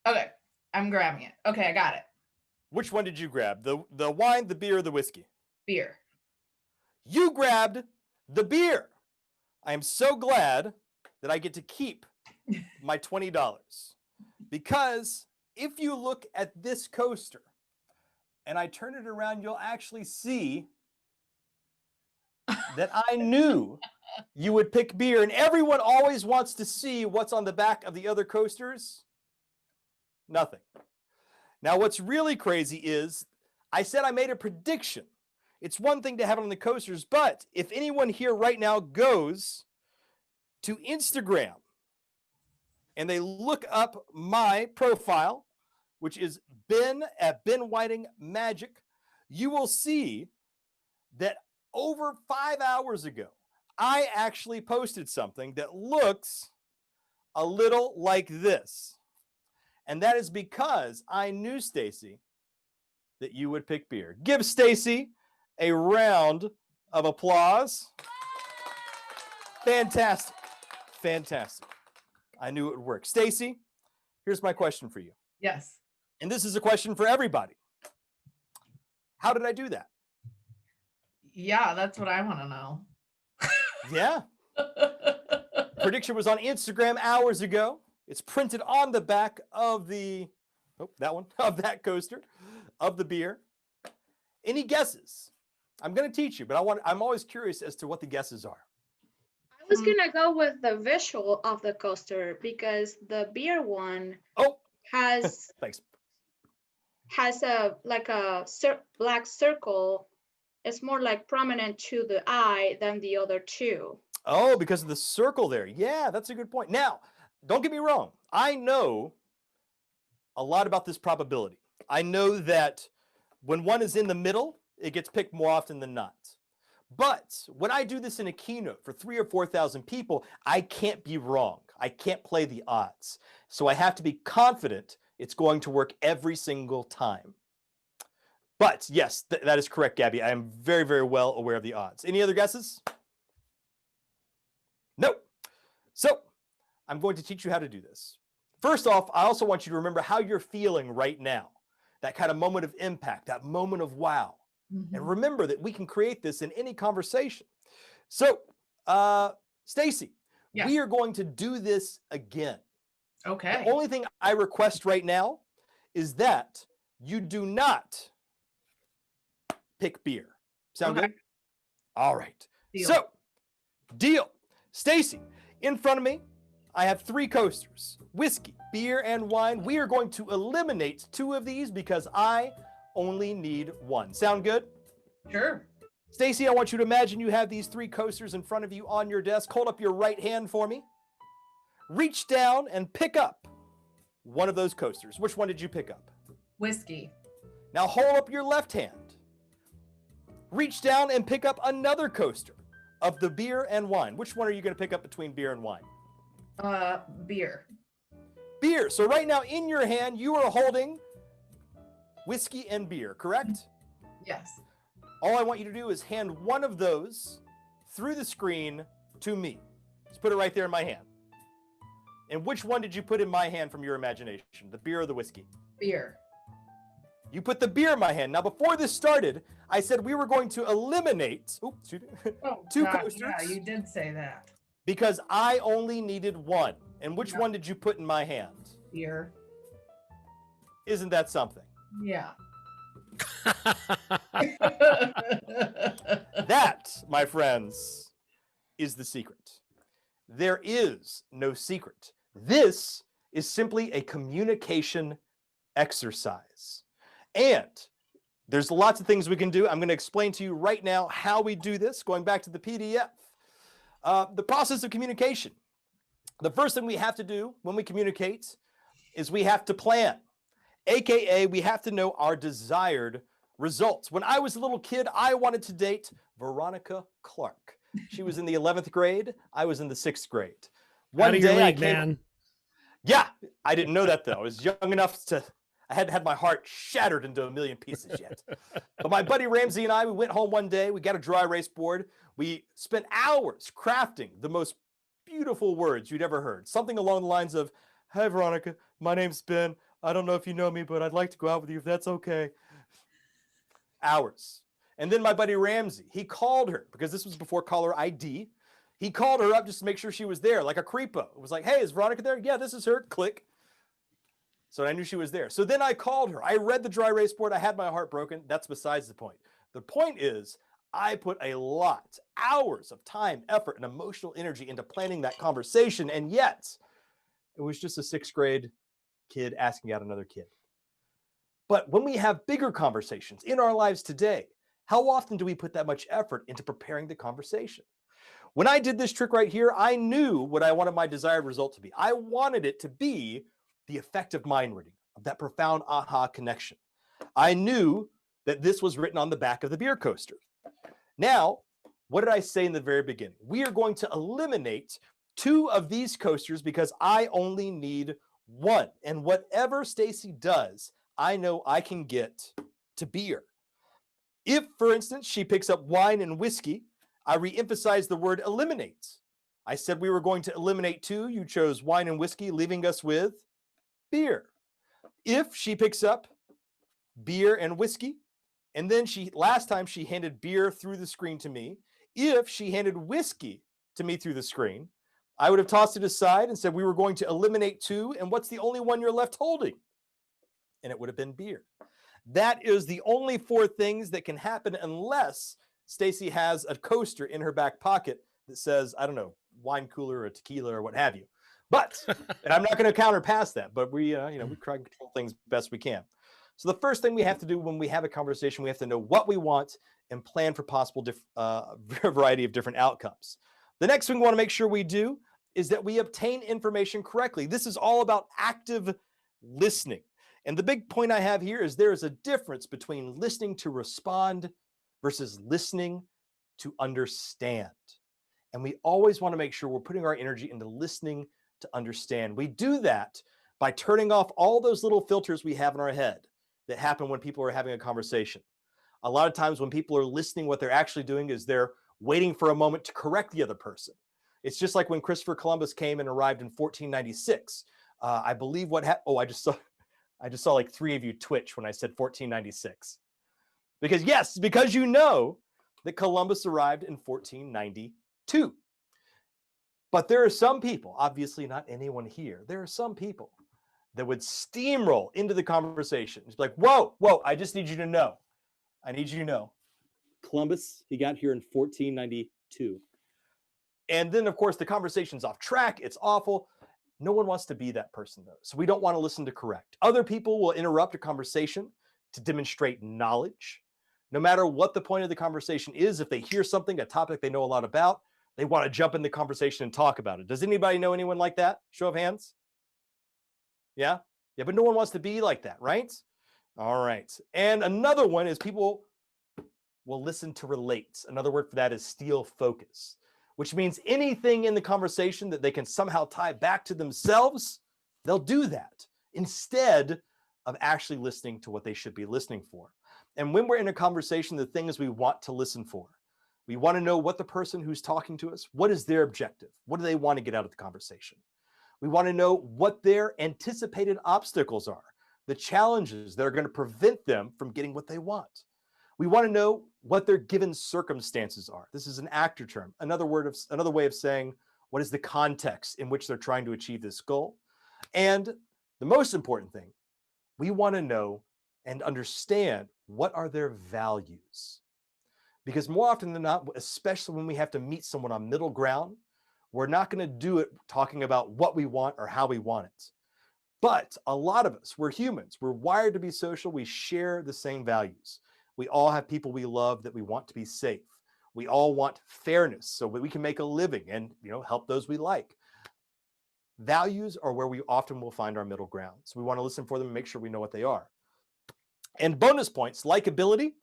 Okay. I'm grabbing it. Okay, I got it. Which one did you grab? The wine, the beer, or the whiskey? Beer. You grabbed the beer. I am so glad that I get to keep my $20. Because if you look at this coaster and I turn it around, you'll actually see that I knew you would pick beer. And everyone always wants to see what's on the back of the other coasters. Nothing. Now, what's really crazy is I said I made a prediction. It's one thing to have it on the coasters, but if anyone here right now goes to Instagram and they look up my profile, which is Ben at Ben Whiting Magic, you will see that over 5 hours ago, I actually posted something that looks a little like this. And that is because I knew, Stacy, that you would pick beer. Give Stacy a round of applause. Fantastic. Fantastic. I knew it would work. Stacy, here's my question for you. Yes. And this is a question for everybody. How did I do that? Yeah, that's what I want to know. Yeah. Prediction was on Instagram hours ago. It's printed on the back of that coaster, of the beer. Any guesses? I'm going to teach you, but I'm always curious as to what the guesses are. I was gonna go with the visual of the coaster because the beer one has thanks. Has a black circle. It's more like prominent to the eye than the other 2. Oh, because of the circle there. Yeah, that's a good point. Now, don't get me wrong. I know a lot about this probability. I know that when one is in the middle, it gets picked more often than not. But when I do this in a keynote for 3,000 or 4,000 people, I can't be wrong. I can't play the odds. So I have to be confident it's going to work every single time. But yes, that is correct, Gabby. I am very, very well aware of the odds. Any other guesses? No. So I'm going to teach you how to do this. First off, I also want you to remember how you're feeling right now. That kind of moment of impact, that moment of wow. Mm-hmm. And remember that we can create this in any conversation. So, Stacy, yes, we are going to do this again. Okay. The only thing I request right now is that you do not pick beer. Sound good? All right. Deal. So, deal. Stacy, in front of me, I have 3 coasters, whiskey, beer, and wine. We are going to eliminate 2 of these because I only need 1. Sound good? Sure. Stacy, I want you to imagine you have these 3 coasters in front of you on your desk. Hold up your right hand for me. reach down and pick up one of those coasters. Which one did you pick up? Whiskey. Now hold up your left hand. Reach down and pick up another coaster of the beer and wine. Which one are you going to pick up between beer and wine? Beer. Beer. So right now in your hand, you are holding whiskey and beer, correct? Yes. All I want you to do is hand one of those through the screen to me. Just put it right there in my hand. And which one did you put in my hand from your imagination? The beer or the whiskey? Beer. You put the beer in my hand. Now, before this started, I said we were going to eliminate two coasters. Yeah, you did say that. Because I only needed one. And which one did you put in my hand? Beer. Isn't that something? Yeah. That, my friends, is the secret. There is no secret. This is simply a communication exercise. And there's lots of things we can do. I'm going to explain to you right now how we do this, going back to the PDF. The process of communication. The first thing we have to do when we communicate is we have to plan, AKA we have to know our desired results. When I was a little kid, I wanted to date Veronica Clark. She was in the 11th grade. I was in the 6th grade. One day, man. Yeah, I didn't know that though. I was young enough to, I hadn't had my heart shattered into a million pieces yet. But my buddy Ramsey and I, we went home one day. We got a dry erase board. We spent hours crafting the most beautiful words you'd ever heard. Something along the lines of, "Hi, Veronica. My name's Ben. I don't know if you know me, but I'd like to go out with you if that's okay." Hours. And then my buddy Ramsey, he called her because this was before caller ID. He called her up just to make sure she was there, like a creepo. It was like, "Hey, is Veronica there?" "Yeah, this is her." Click. So I knew she was there. So then I called her. I read the dry erase board. I had my heart broken. That's besides the point. The point is, I put a lot, hours of time, effort, and emotional energy into planning that conversation. And yet, it was just a 6th grade kid asking out another kid. But when we have bigger conversations in our lives today, how often do we put that much effort into preparing the conversation? When I did this trick right here, I knew what I wanted my desired result to be. I wanted it to be the effective mind reading of that profound aha connection. I knew that this was written on the back of the beer coaster. Now, what did I say in the very beginning? We are going to eliminate 2 of these coasters because I only need one. And whatever Stacy does, I know I can get to beer. If, for instance, she picks up wine and whiskey, I re-emphasize the word eliminate. I said we were going to eliminate 2. You chose wine and whiskey, leaving us with beer. If she picks up beer and whiskey, and then last time she handed beer through the screen to me, if she handed whiskey to me through the screen, I would have tossed it aside and said we were going to eliminate 2, and what's the only one you're left holding? And it would have been beer. That is the only 4 things that can happen unless Stacy has a coaster in her back pocket that says, I don't know, wine cooler or tequila or what have you. But, and I'm not going to counter past that, but we try and control things best we can. So the first thing we have to do when we have a conversation, we have to know what we want and plan for possible variety of different outcomes. The next thing we want to make sure we do is that we obtain information correctly. This is all about active listening. And the big point I have here is there is a difference between listening to respond versus listening to understand. And we always want to make sure we're putting our energy into listening to understand. We do that by turning off all those little filters we have in our head that happen when people are having a conversation. A lot of times when people are listening, what they're actually doing is they're waiting for a moment to correct the other person. It's just like when Christopher Columbus came and arrived in 1496. I believe what happened. Oh, I just saw like 3 of you twitch when I said 1496. Because you know that Columbus arrived in 1492. But there are some people, obviously not anyone here, there are some people that would steamroll into the conversation. It's like, whoa, I just need you to know. I need you to know. Columbus, he got here in 1492. And then, of course, the conversation's off track. It's awful. No one wants to be that person, though. So we don't want to listen to correct. Other people will interrupt a conversation to demonstrate knowledge. No matter what the point of the conversation is, if they hear something, a topic they know a lot about, They want to jump in the conversation and talk about it. Does anybody know anyone like that? Show of hands. Yeah? Yeah, but no one wants to be like that, right? All right. And another one is people will listen to relate. Another word for that is steal focus, which means anything in the conversation that they can somehow tie back to themselves, they'll do that instead of actually listening to what they should be listening for. And when we're in a conversation, the things we want to listen for, we want to know what the person who's talking to us, what is their objective? What do they want to get out of the conversation? We want to know what their anticipated obstacles are, the challenges that are going to prevent them from getting what they want. We want to know what their given circumstances are. This is an actor term. Another way of saying what is the context in which they're trying to achieve this goal. And the most important thing, we want to know and understand what are their values. Because more often than not, especially when we have to meet someone on middle ground, we're not going to do it talking about what we want or how we want it. But a lot of us, we're humans. We're wired to be social. We share the same values. We all have people we love that we want to be safe. We all want fairness so that we can make a living and help those we like. Values are where we often will find our middle ground. So we want to listen for them and make sure we know what they are. And bonus points, likability.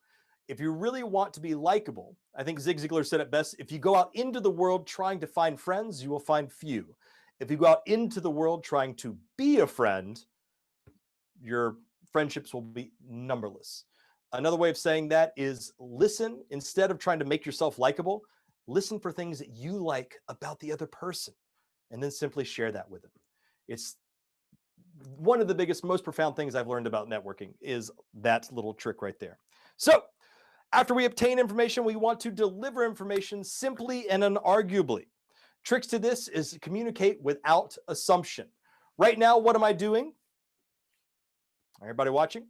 If you really want to be likable, I think Zig Ziglar said it best, if you go out into the world trying to find friends, you will find few. If you go out into the world trying to be a friend, your friendships will be numberless. Another way of saying that is listen. Instead of trying to make yourself likable, listen for things that you like about the other person, and then simply share that with them. It's one of the biggest, most profound things I've learned about networking is that little trick right there. So after we obtain information, we want to deliver information simply and unarguably. Tricks to this is to communicate without assumption. Right now, what am I doing? Everybody watching?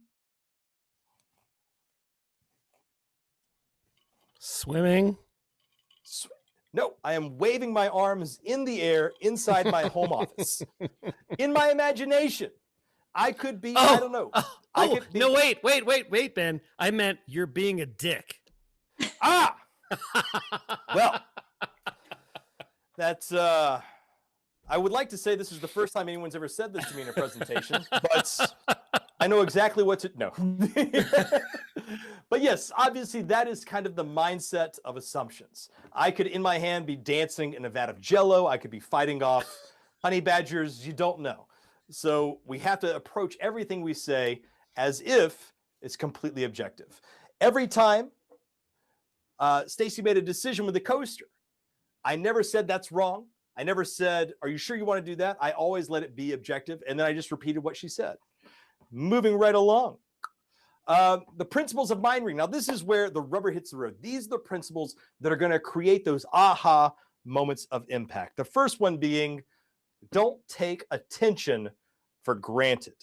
Swimming. No, I am waving my arms in the air inside my home office. In my imagination, I could be, I don't know. No, wait, Ben. I meant you're being a dick. Ah! Well, that's, I would like to say this is the first time anyone's ever said this to me in a presentation, but I know exactly what to, no. But yes, obviously that is kind of the mindset of assumptions. I could, in my hand, be dancing in a vat of Jell-O. I could be fighting off honey badgers. You don't know. So we have to approach everything we say as if it's completely objective. Every time Stacy made a decision with the coaster, I never said that's wrong. I never said, are you sure you want to do that? I always let it be objective. And then I just repeated what she said. Moving right along. The principles of mind reading. Now, this is where the rubber hits the road. These are the principles that are going to create those aha moments of impact. The first one being, don't take attention for granted.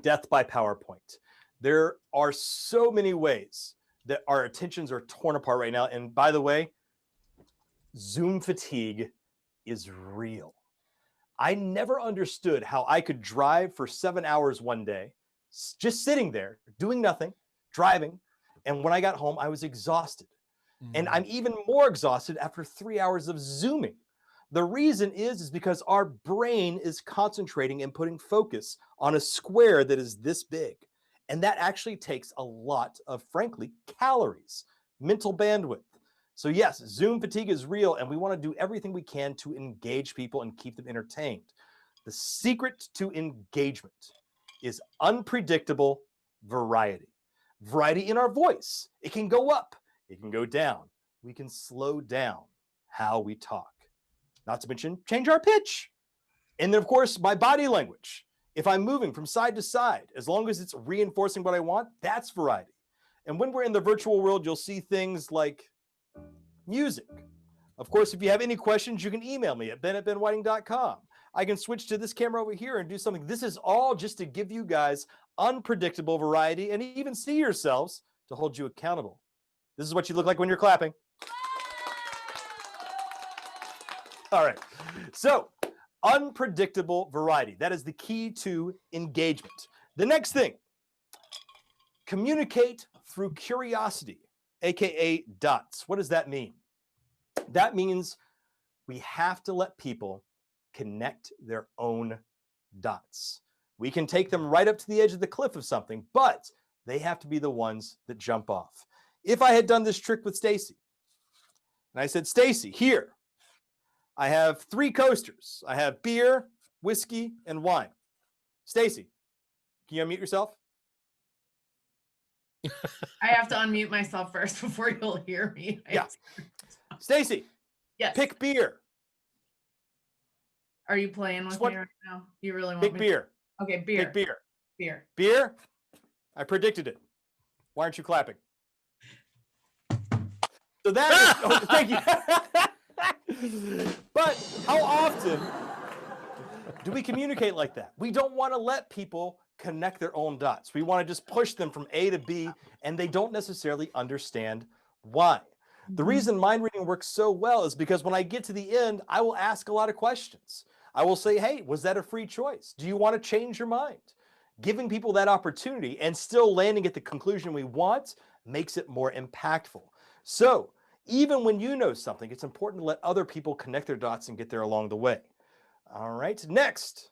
Death by PowerPoint. There are so many ways that our attentions are torn apart right now. And by the way, Zoom fatigue is real. I never understood how I could drive for 7 hours one day, just sitting there, doing nothing, driving. And when I got home, I was exhausted. And I'm even more exhausted after 3 hours of Zooming. The reason is because our brain is concentrating and putting focus on a square that is this big. And that actually takes a lot of, frankly, calories, mental bandwidth. So yes, Zoom fatigue is real, and we want to do everything we can to engage people and keep them entertained. The secret to engagement is unpredictable variety. Variety in our voice. It can go up. It can go down. We can slow down how we talk. Not to mention, change our pitch. And then, of course, my body language. If I'm moving from side to side, as long as it's reinforcing what I want, that's variety. And when we're in the virtual world, you'll see things like music. Of course, if you have any questions, you can email me at ben@benwhiting.com. I can switch to this camera over here and do something. This is all just to give you guys unpredictable variety and even see yourselves to hold you accountable. This is what you look like when you're clapping. All right. So, unpredictable variety. That is the key to engagement. The next thing, communicate through curiosity, aka dots. What does that mean? That means we have to let people connect their own dots. We can take them right up to the edge of the cliff of something, but they have to be the ones that jump off. If I had done this trick with Stacy, and I said, Stacy, here, I have 3 coasters. I have beer, whiskey, and wine. Stacy, can you unmute yourself? I have to unmute myself first before you'll hear me. Yeah. Stacy, yes. Pick beer. Are you playing with me right now? You really want Pick me beer. Okay, beer. Pick beer. Beer. Beer? I predicted it. Why aren't you clapping? So that is, oh, thank you. But how often do we communicate like that? We don't want to let people connect their own dots. We want to just push them from A to B, and they don't necessarily understand why. The reason mind reading works so well is because when I get to the end, I will ask a lot of questions. I will say, hey, was that a free choice? Do you want to change your mind? Giving people that opportunity and still landing at the conclusion we want makes it more impactful. So even when you know something, it's important to let other people connect their dots and get there along the way. All right, next,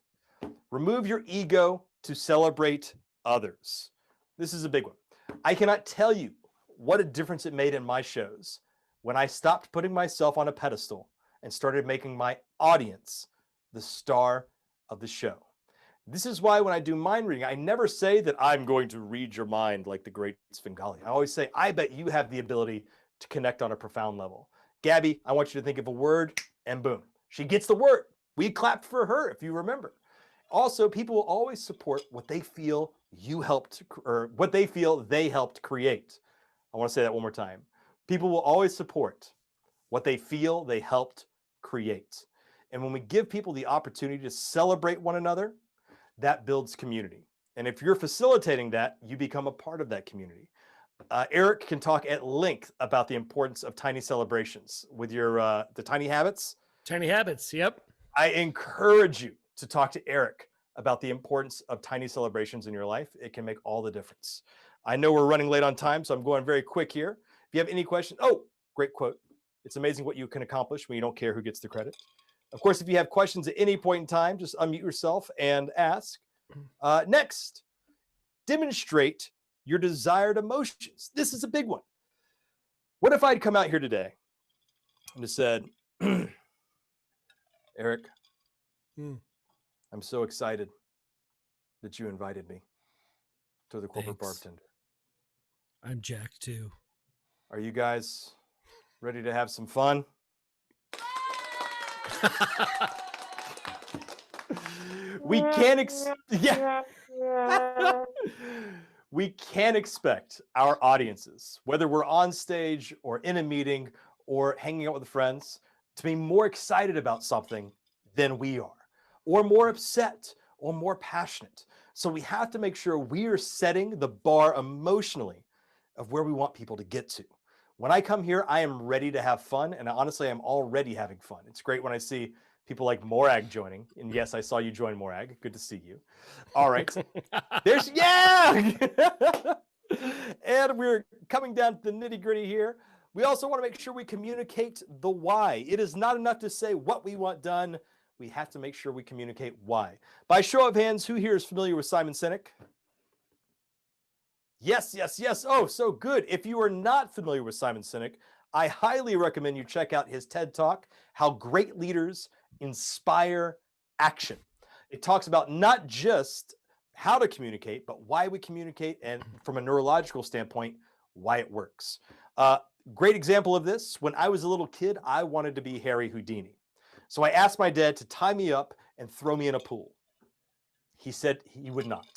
remove your ego to celebrate others. This is a big one. I cannot tell you what a difference it made in my shows when I stopped putting myself on a pedestal and started making my audience the star of the show. This is why when I do mind reading, I never say that I'm going to read your mind like the great Svengali. I always say, I bet you have the ability to connect on a profound level. Gabby, I want you to think of a word, and boom, she gets the word. We clapped for her, if you remember. Also, people will always support what they feel you helped, or what they feel they helped create. I want to say that one more time. People will always support what they feel they helped create. And when we give people the opportunity to celebrate one another, that builds community. And if you're facilitating that, you become a part of that community. Eric can talk at length about the importance of tiny celebrations with your the tiny habits. Tiny habits, yep. I encourage you to talk to Eric about the importance of tiny celebrations in your life. It can make all the difference. I know we're running late on time, so I'm going very quick here. If you have any questions, oh, great quote. It's amazing what you can accomplish when you don't care who gets the credit. Of course, if you have questions at any point in time, just unmute yourself and ask. Next, demonstrate your desired emotions. This is a big one. What if I'd come out here today and just said, Eric, I'm so excited that you invited me to the Corporate Bartender. I'm jacked too. Are you guys ready to have some fun? We can't we can expect our audiences, whether we're on stage or in a meeting or hanging out with friends, to be more excited about something than we are, or more upset, or more passionate. So we have to make sure we are setting the bar emotionally of where we want people to get to. When I come here, I am ready to have fun, and honestly, I'm already having fun. It's great when I see people like Morag joining, and yes, I saw you join, Morag. Good to see you. All right, there's, yeah! And we're coming down to the nitty-gritty here. We also want to make sure we communicate the why. It is not enough to say what we want done. We have to make sure we communicate why. By show of hands, who here is familiar with Simon Sinek? Yes, yes, yes. Oh, so good. If you are not familiar with Simon Sinek, I highly recommend you check out his TED Talk, How Great Leaders Inspire Action. It talks about not just how to communicate, but why we communicate, and from a neurological standpoint, why it works. Great example of this, when I was a little kid, I wanted to be Harry Houdini. So I asked my dad to tie me up and throw me in a pool. He said he would not.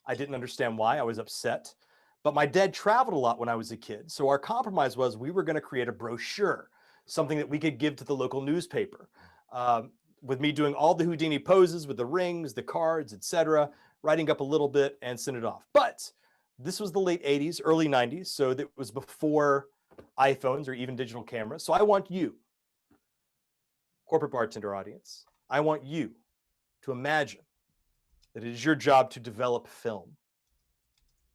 I didn't understand why. I was upset. But my dad traveled a lot when I was a kid. So our compromise was we were going to create a brochure, something that we could give to the local newspaper. With me doing all the Houdini poses with the rings, the cards, etc., writing up a little bit and send it off. But this was the late 80s, early 90s. So that was before iPhones or even digital cameras. So I want you, Corporate Bartender audience, I want you to imagine that it is your job to develop film.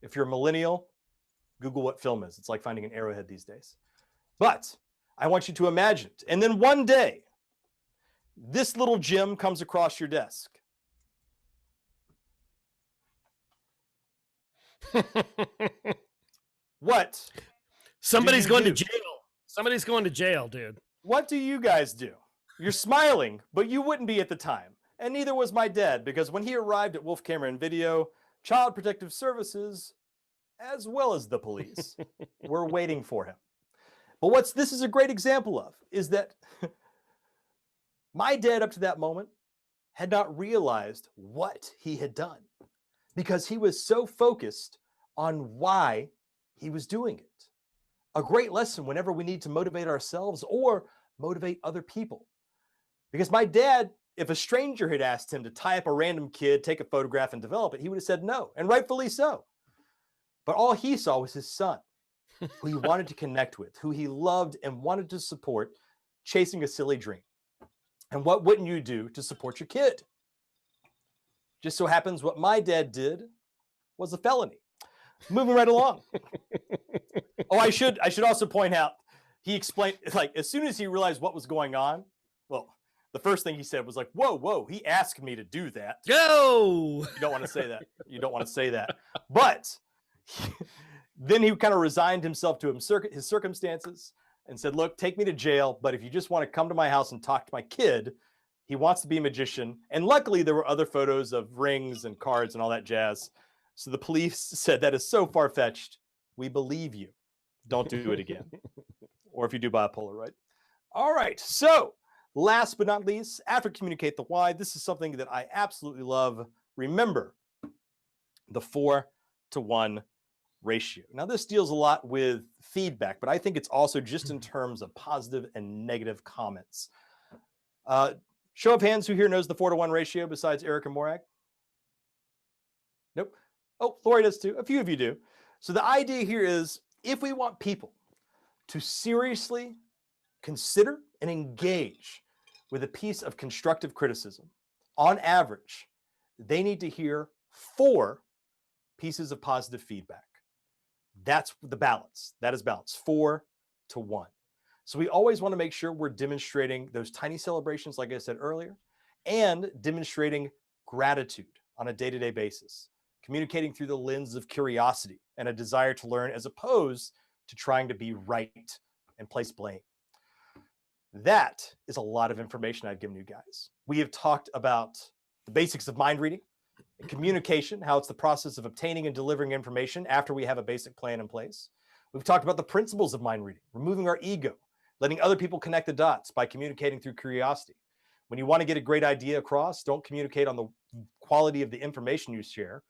If you're a millennial, Google what film is. It's like finding an arrowhead these days. But I want you to imagine it. And then one day, this little gem comes across your desk. What? Somebody's going to jail. Somebody's going to jail, dude. What do you guys do? You're smiling, but you wouldn't be at the time. And neither was my dad, because when he arrived at Wolf Camera and Video, Child Protective Services, as well as the police, were waiting for him. But this is a great example of is that my dad up to that moment had not realized what he had done because he was so focused on why he was doing it. A great lesson whenever we need to motivate ourselves or motivate other people. Because my dad, if a stranger had asked him to tie up a random kid, take a photograph and develop it, he would have said no, and rightfully so. But all he saw was his son, who he wanted to connect with, who he loved and wanted to support, chasing a silly dream. And what wouldn't you do to support your kid? Just so happens what my dad did was a felony. Moving right along. Oh, I should also point out, he explained, like, as soon as he realized what was going on, well, the first thing he said was like, whoa, he asked me to do that. Go! You don't want to say that. You don't want to say that. But then he kind of resigned himself to his circumstances and said, look, take me to jail, but if you just want to come to my house and talk to my kid, he wants to be a magician. And luckily, there were other photos of rings and cards and all that jazz. So the police said, that is so far-fetched. We believe you. Don't do it again. Or if you do, buy a Polaroid. All right. So last but not least, after communicate the why, this is something that I absolutely love. Remember the 4-to-1 ratio. Now, this deals a lot with feedback, but I think it's also just in terms of positive and negative comments. Show of hands, who here knows the 4-to-1 ratio besides Eric and Morag? Nope. Oh, Lori does too. A few of you do. So the idea here is, if we want people to seriously consider and engage with a piece of constructive criticism, on average, they need to hear 4 pieces of positive feedback. That's the balance. That is balance, 4-to-1. So we always want to make sure we're demonstrating those tiny celebrations, like I said earlier, and demonstrating gratitude on a day-to-day basis, communicating through the lens of curiosity and a desire to learn, as opposed to trying to be right and place blame. That is a lot of information I've given you guys. We have talked about the basics of mind reading, communication, how it's the process of obtaining and delivering information after we have a basic plan in place. We've talked about the principles of mind reading, removing our ego, letting other people connect the dots by communicating through curiosity. When you want to get a great idea across, don't communicate on the quality of the information you share.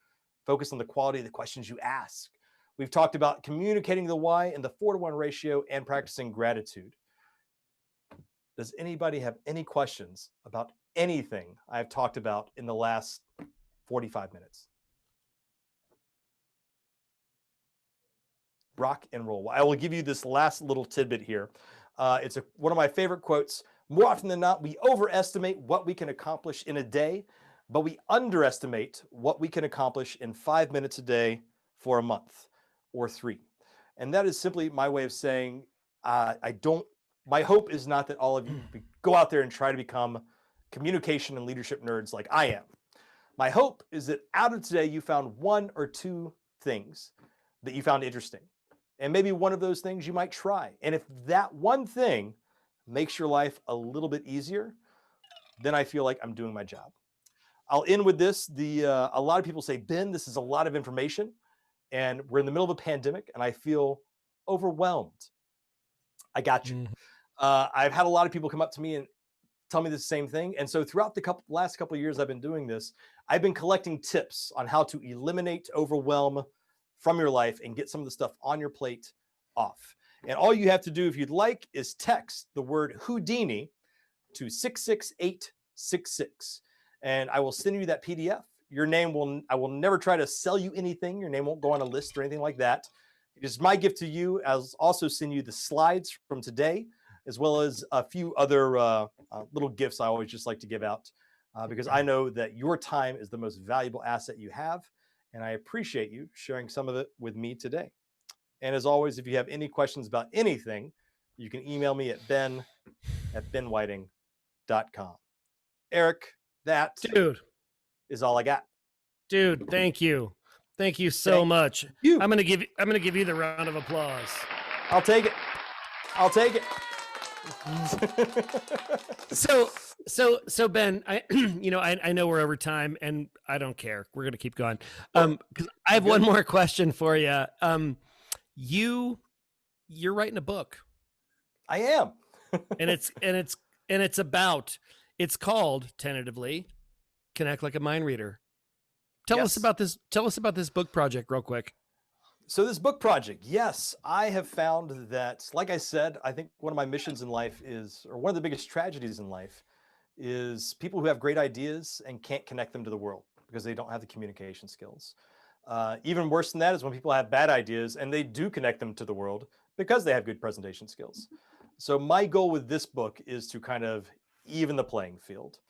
Focus on the quality of the questions you ask. We've talked about communicating the why and the 4-to-1 ratio and practicing gratitude. Does anybody have any questions about anything I've talked about in the last 45 minutes? Rock and roll. I will give you this last little tidbit here. It's one of my favorite quotes. More often than not, we overestimate what we can accomplish in a day, but we underestimate what we can accomplish in 5 minutes a day for a month or 3. And that is simply my way of saying, my hope is not that all of you go out there and try to become communication and leadership nerds like I am. My hope is that out of today, you found 1 or 2 things that you found interesting. And maybe one of those things you might try. And if that one thing makes your life a little bit easier, then I feel like I'm doing my job. I'll end with this. A lot of people say, Ben, this is a lot of information, and we're in the middle of a pandemic, and I feel overwhelmed. I got you. I've had a lot of people come up to me and tell me the same thing. And so throughout the last couple of years I've been doing this, I've been collecting tips on how to eliminate overwhelm from your life and get some of the stuff on your plate off. And all you have to do, if you'd like, is text the word Houdini to 66866. And I will send you that PDF. Your name I will never try to sell you anything. Your name won't go on a list or anything like that. It is my gift to you. I'll also send you the slides from today, as well as a few other little gifts I always just like to give out, because I know that your time is the most valuable asset you have. And I appreciate you sharing some of it with me today. And as always, if you have any questions about anything, you can email me at ben@benwhiting.com. Eric, that is all I got. Dude, thank you. Thank you so much. I'm gonna give you the round of applause. I'll take it. So Ben, I know we're over time, and I don't care. We're gonna keep going. Because I have one more question for you. You're writing a book. I am. and it's called tentatively Connect Like a Mind Reader. Tell us about this book project real quick. So this book project, yes, I have found that, like I said, I think one of my missions in life is, or one of the biggest tragedies in life is people who have great ideas and can't connect them to the world because they don't have the communication skills. Even worse than that is when people have bad ideas and they do connect them to the world because they have good presentation skills. So my goal with this book is to kind of even the playing field.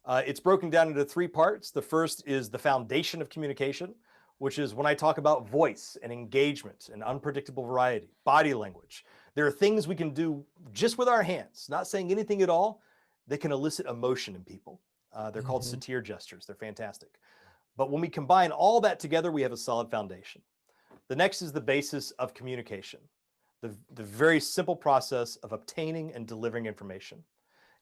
It's broken down into 3 parts. The first is the foundation of communication, which is when I talk about voice and engagement and unpredictable variety, body language. There are things we can do just with our hands, not saying anything at all, that can elicit emotion in people. They're called satir gestures. They're fantastic. But when we combine all that together, we have a solid foundation. The next is the basis of communication, the very simple process of obtaining and delivering information.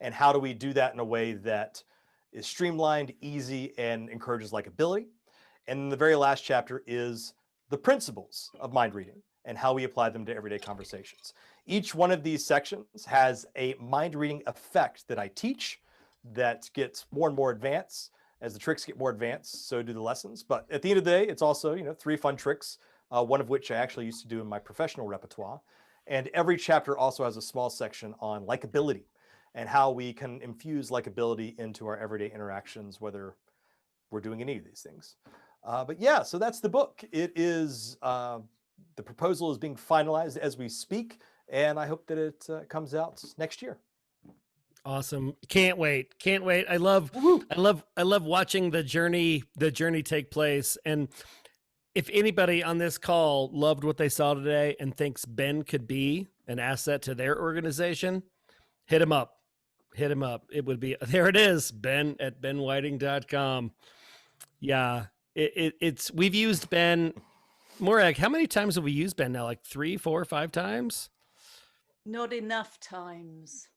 And how do we do that in a way that is streamlined, easy, and encourages likability? And the very last chapter is the principles of mind reading and how we apply them to everyday conversations. Each one of these sections has a mind reading effect that I teach that gets more and more advanced as the tricks get more advanced. So do the lessons. But at the end of the day, it's also 3 fun tricks, one of which I actually used to do in my professional repertoire. And every chapter also has a small section on likability and how we can infuse likability into our everyday interactions, whether we're doing any of these things. But yeah, so that's the book. It is, the proposal is being finalized as we speak, and I hope that it comes out next year. Awesome. Can't wait. I love watching the journey take place. And if anybody on this call loved what they saw today and thinks Ben could be an asset to their organization, hit him up. It would be, there it is, ben@benwhiting.com. Yeah. We've used Ben. Morag, how many times have we used Ben now? Like 3, 4, 5 times? Not enough times.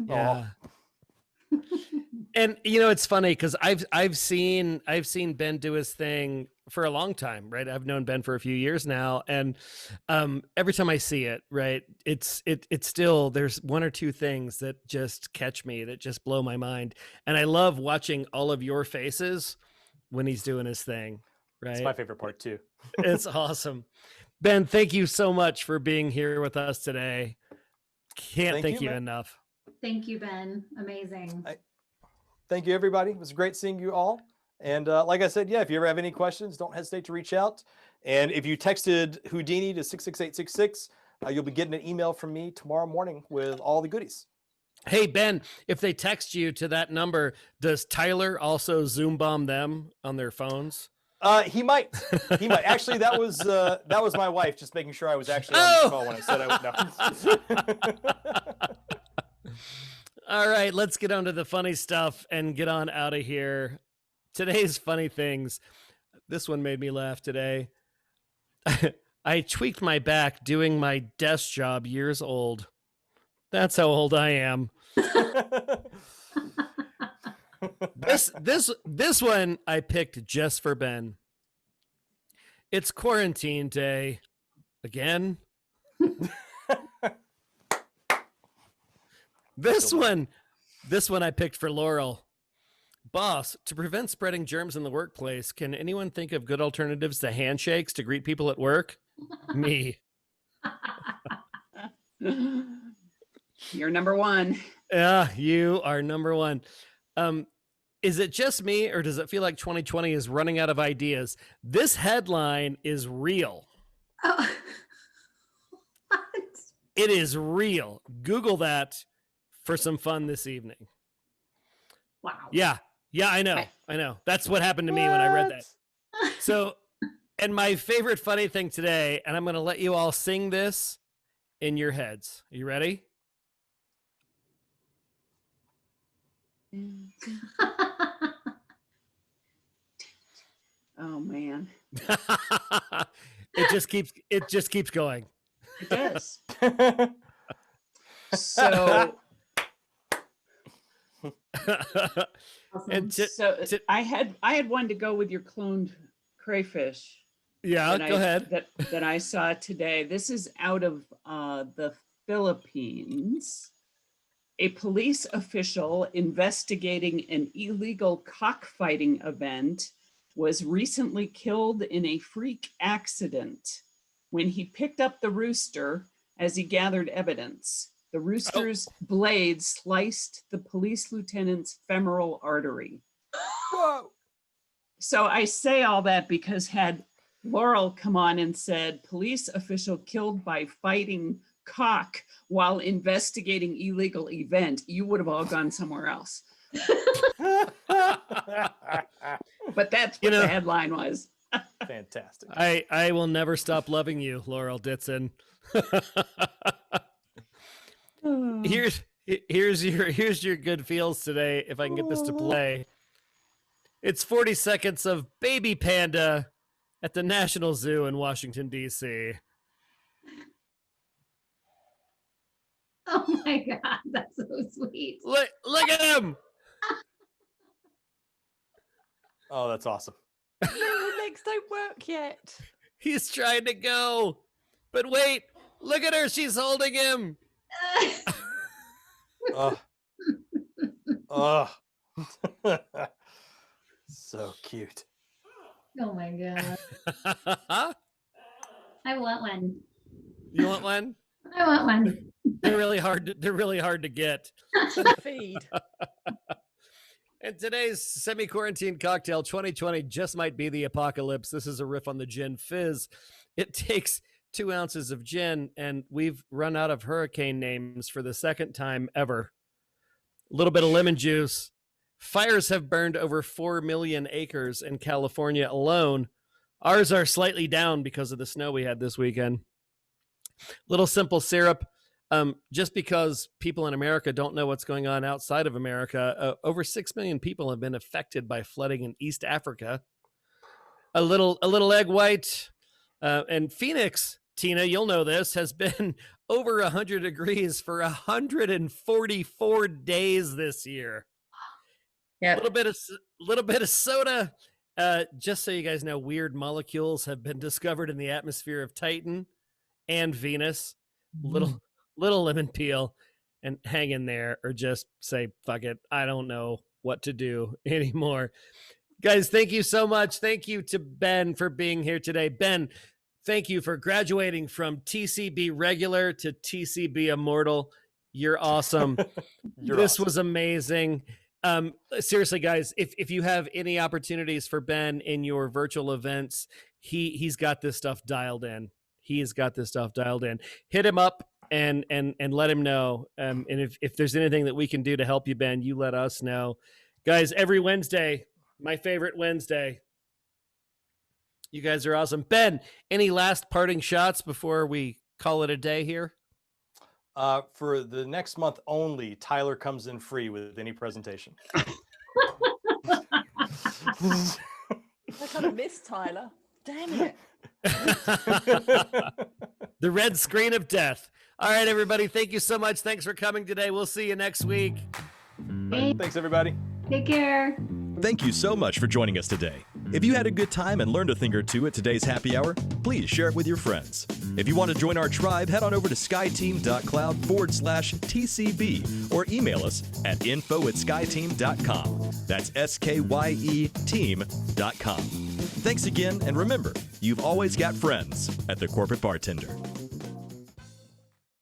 Yeah. And it's funny because I've seen Ben do his thing for a long time, right? I've known Ben for a few years now, and every time I see it, right, it's still, there's 1 or 2 things that just catch me, that just blow my mind, and I love watching all of your faces when he's doing his thing. Right, it's my favorite part too. It's awesome. Ben, thank you so much for being here with us today. Can't thank you enough. Thank you, Ben. Amazing. Thank you, everybody. It was great seeing you all. And like I said, yeah, if you ever have any questions, don't hesitate to reach out. And if you texted Houdini to 66866, you'll be getting an email from me tomorrow morning with all the goodies. Hey, Ben, if they text you to that number, does Tyler also Zoombomb them on their phones? He might. Actually, that was my wife just making sure I was actually on the phone when I said I would know. All right, let's get on to the funny stuff and get on out of here. Today's funny things. This one made me laugh today. I tweaked my back doing my desk job years old. That's how old I am. This one I picked just for Ben. It's quarantine day again. This one I picked for Laurel. Boss, to prevent spreading germs in the workplace, can anyone think of good alternatives to handshakes to greet people at work? Me. You're number 1. Yeah, you are number 1. Is it just me, or does it feel like 2020 is running out of ideas? This headline is real. Oh. What? It is real. Google that for some fun this evening. Wow. Yeah, I know. That's what happened to me when I read that. So, and my favorite funny thing today, and I'm going to let you all sing this in your heads. Are you ready? Oh man. It just keeps going. It does. So and I had one to go with your cloned crayfish. Yeah, go ahead. That I saw today. This is out of the Philippines. A police official investigating an illegal cockfighting event was recently killed in a freak accident when he picked up the rooster as he gathered evidence. The rooster's blade sliced the police lieutenant's femoral artery. Whoa. So I say all that because had Laurel come on and said, police official killed by fighting cock while investigating illegal event, you would have all gone somewhere else. But that's what the headline was. Fantastic. I will never stop loving you, Laurel Ditson. Here's your good feels today, if I can get this to play. It's 40 seconds of baby panda at the National Zoo in Washington, D.C. Oh my God, that's so sweet. Look at him. Oh, that's awesome. No, legs don't work yet. He's trying to go. But wait, look at her. She's holding him. So cute. Oh my God. I want one. You want one? I want one. They're really hard to get. Feed. And today's Semi-Quarantine Cocktail 2020 just might be the apocalypse. This is a riff on the gin fizz. It takes 2 ounces of gin, and we've run out of hurricane names for the second time ever. A little bit of lemon juice. Fires have burned over 4 million acres in California alone. Ours are slightly down because of the snow we had this weekend. Little simple syrup. Just because people in America don't know what's going on outside of America, over 6 million people have been affected by flooding in East Africa. A little egg white, and Phoenix, Tina, you'll know this, has been over 100 degrees for 144 days this year. Yeah, little bit of soda. Just so you guys know, weird molecules have been discovered in the atmosphere of Titan and Venus. Little lemon peel, and hang in there, or just say, fuck it, I don't know what to do anymore. Guys, thank you so much. Thank you to Ben for being here today. Ben, thank you for graduating from TCB Regular to TCB Immortal. You're awesome. This was amazing. Seriously, guys, if you have any opportunities for Ben in your virtual events, he's got this stuff dialed in. He's got this stuff dialed in. Hit him up and let him know. And if there's anything that we can do to help you, Ben, you let us know. Guys, every Wednesday, my favorite Wednesday. You guys are awesome. Ben, any last parting shots before we call it a day here? For the next month only, Tyler comes in free with any presentation. I kind of miss Tyler. Damn it. The red screen of death. All right, everybody. Thank you so much. Thanks for coming today. We'll see you next week. Thanks, everybody. Take care. Thank you so much for joining us today. If you had a good time and learned a thing or two at today's happy hour, please share it with your friends. If you want to join our tribe, head on over to skyteam.cloud/TCB or email us at info@skyteam.com. That's SKYE team.com. Thanks again, and remember, you've always got friends at the Corporate Bartender.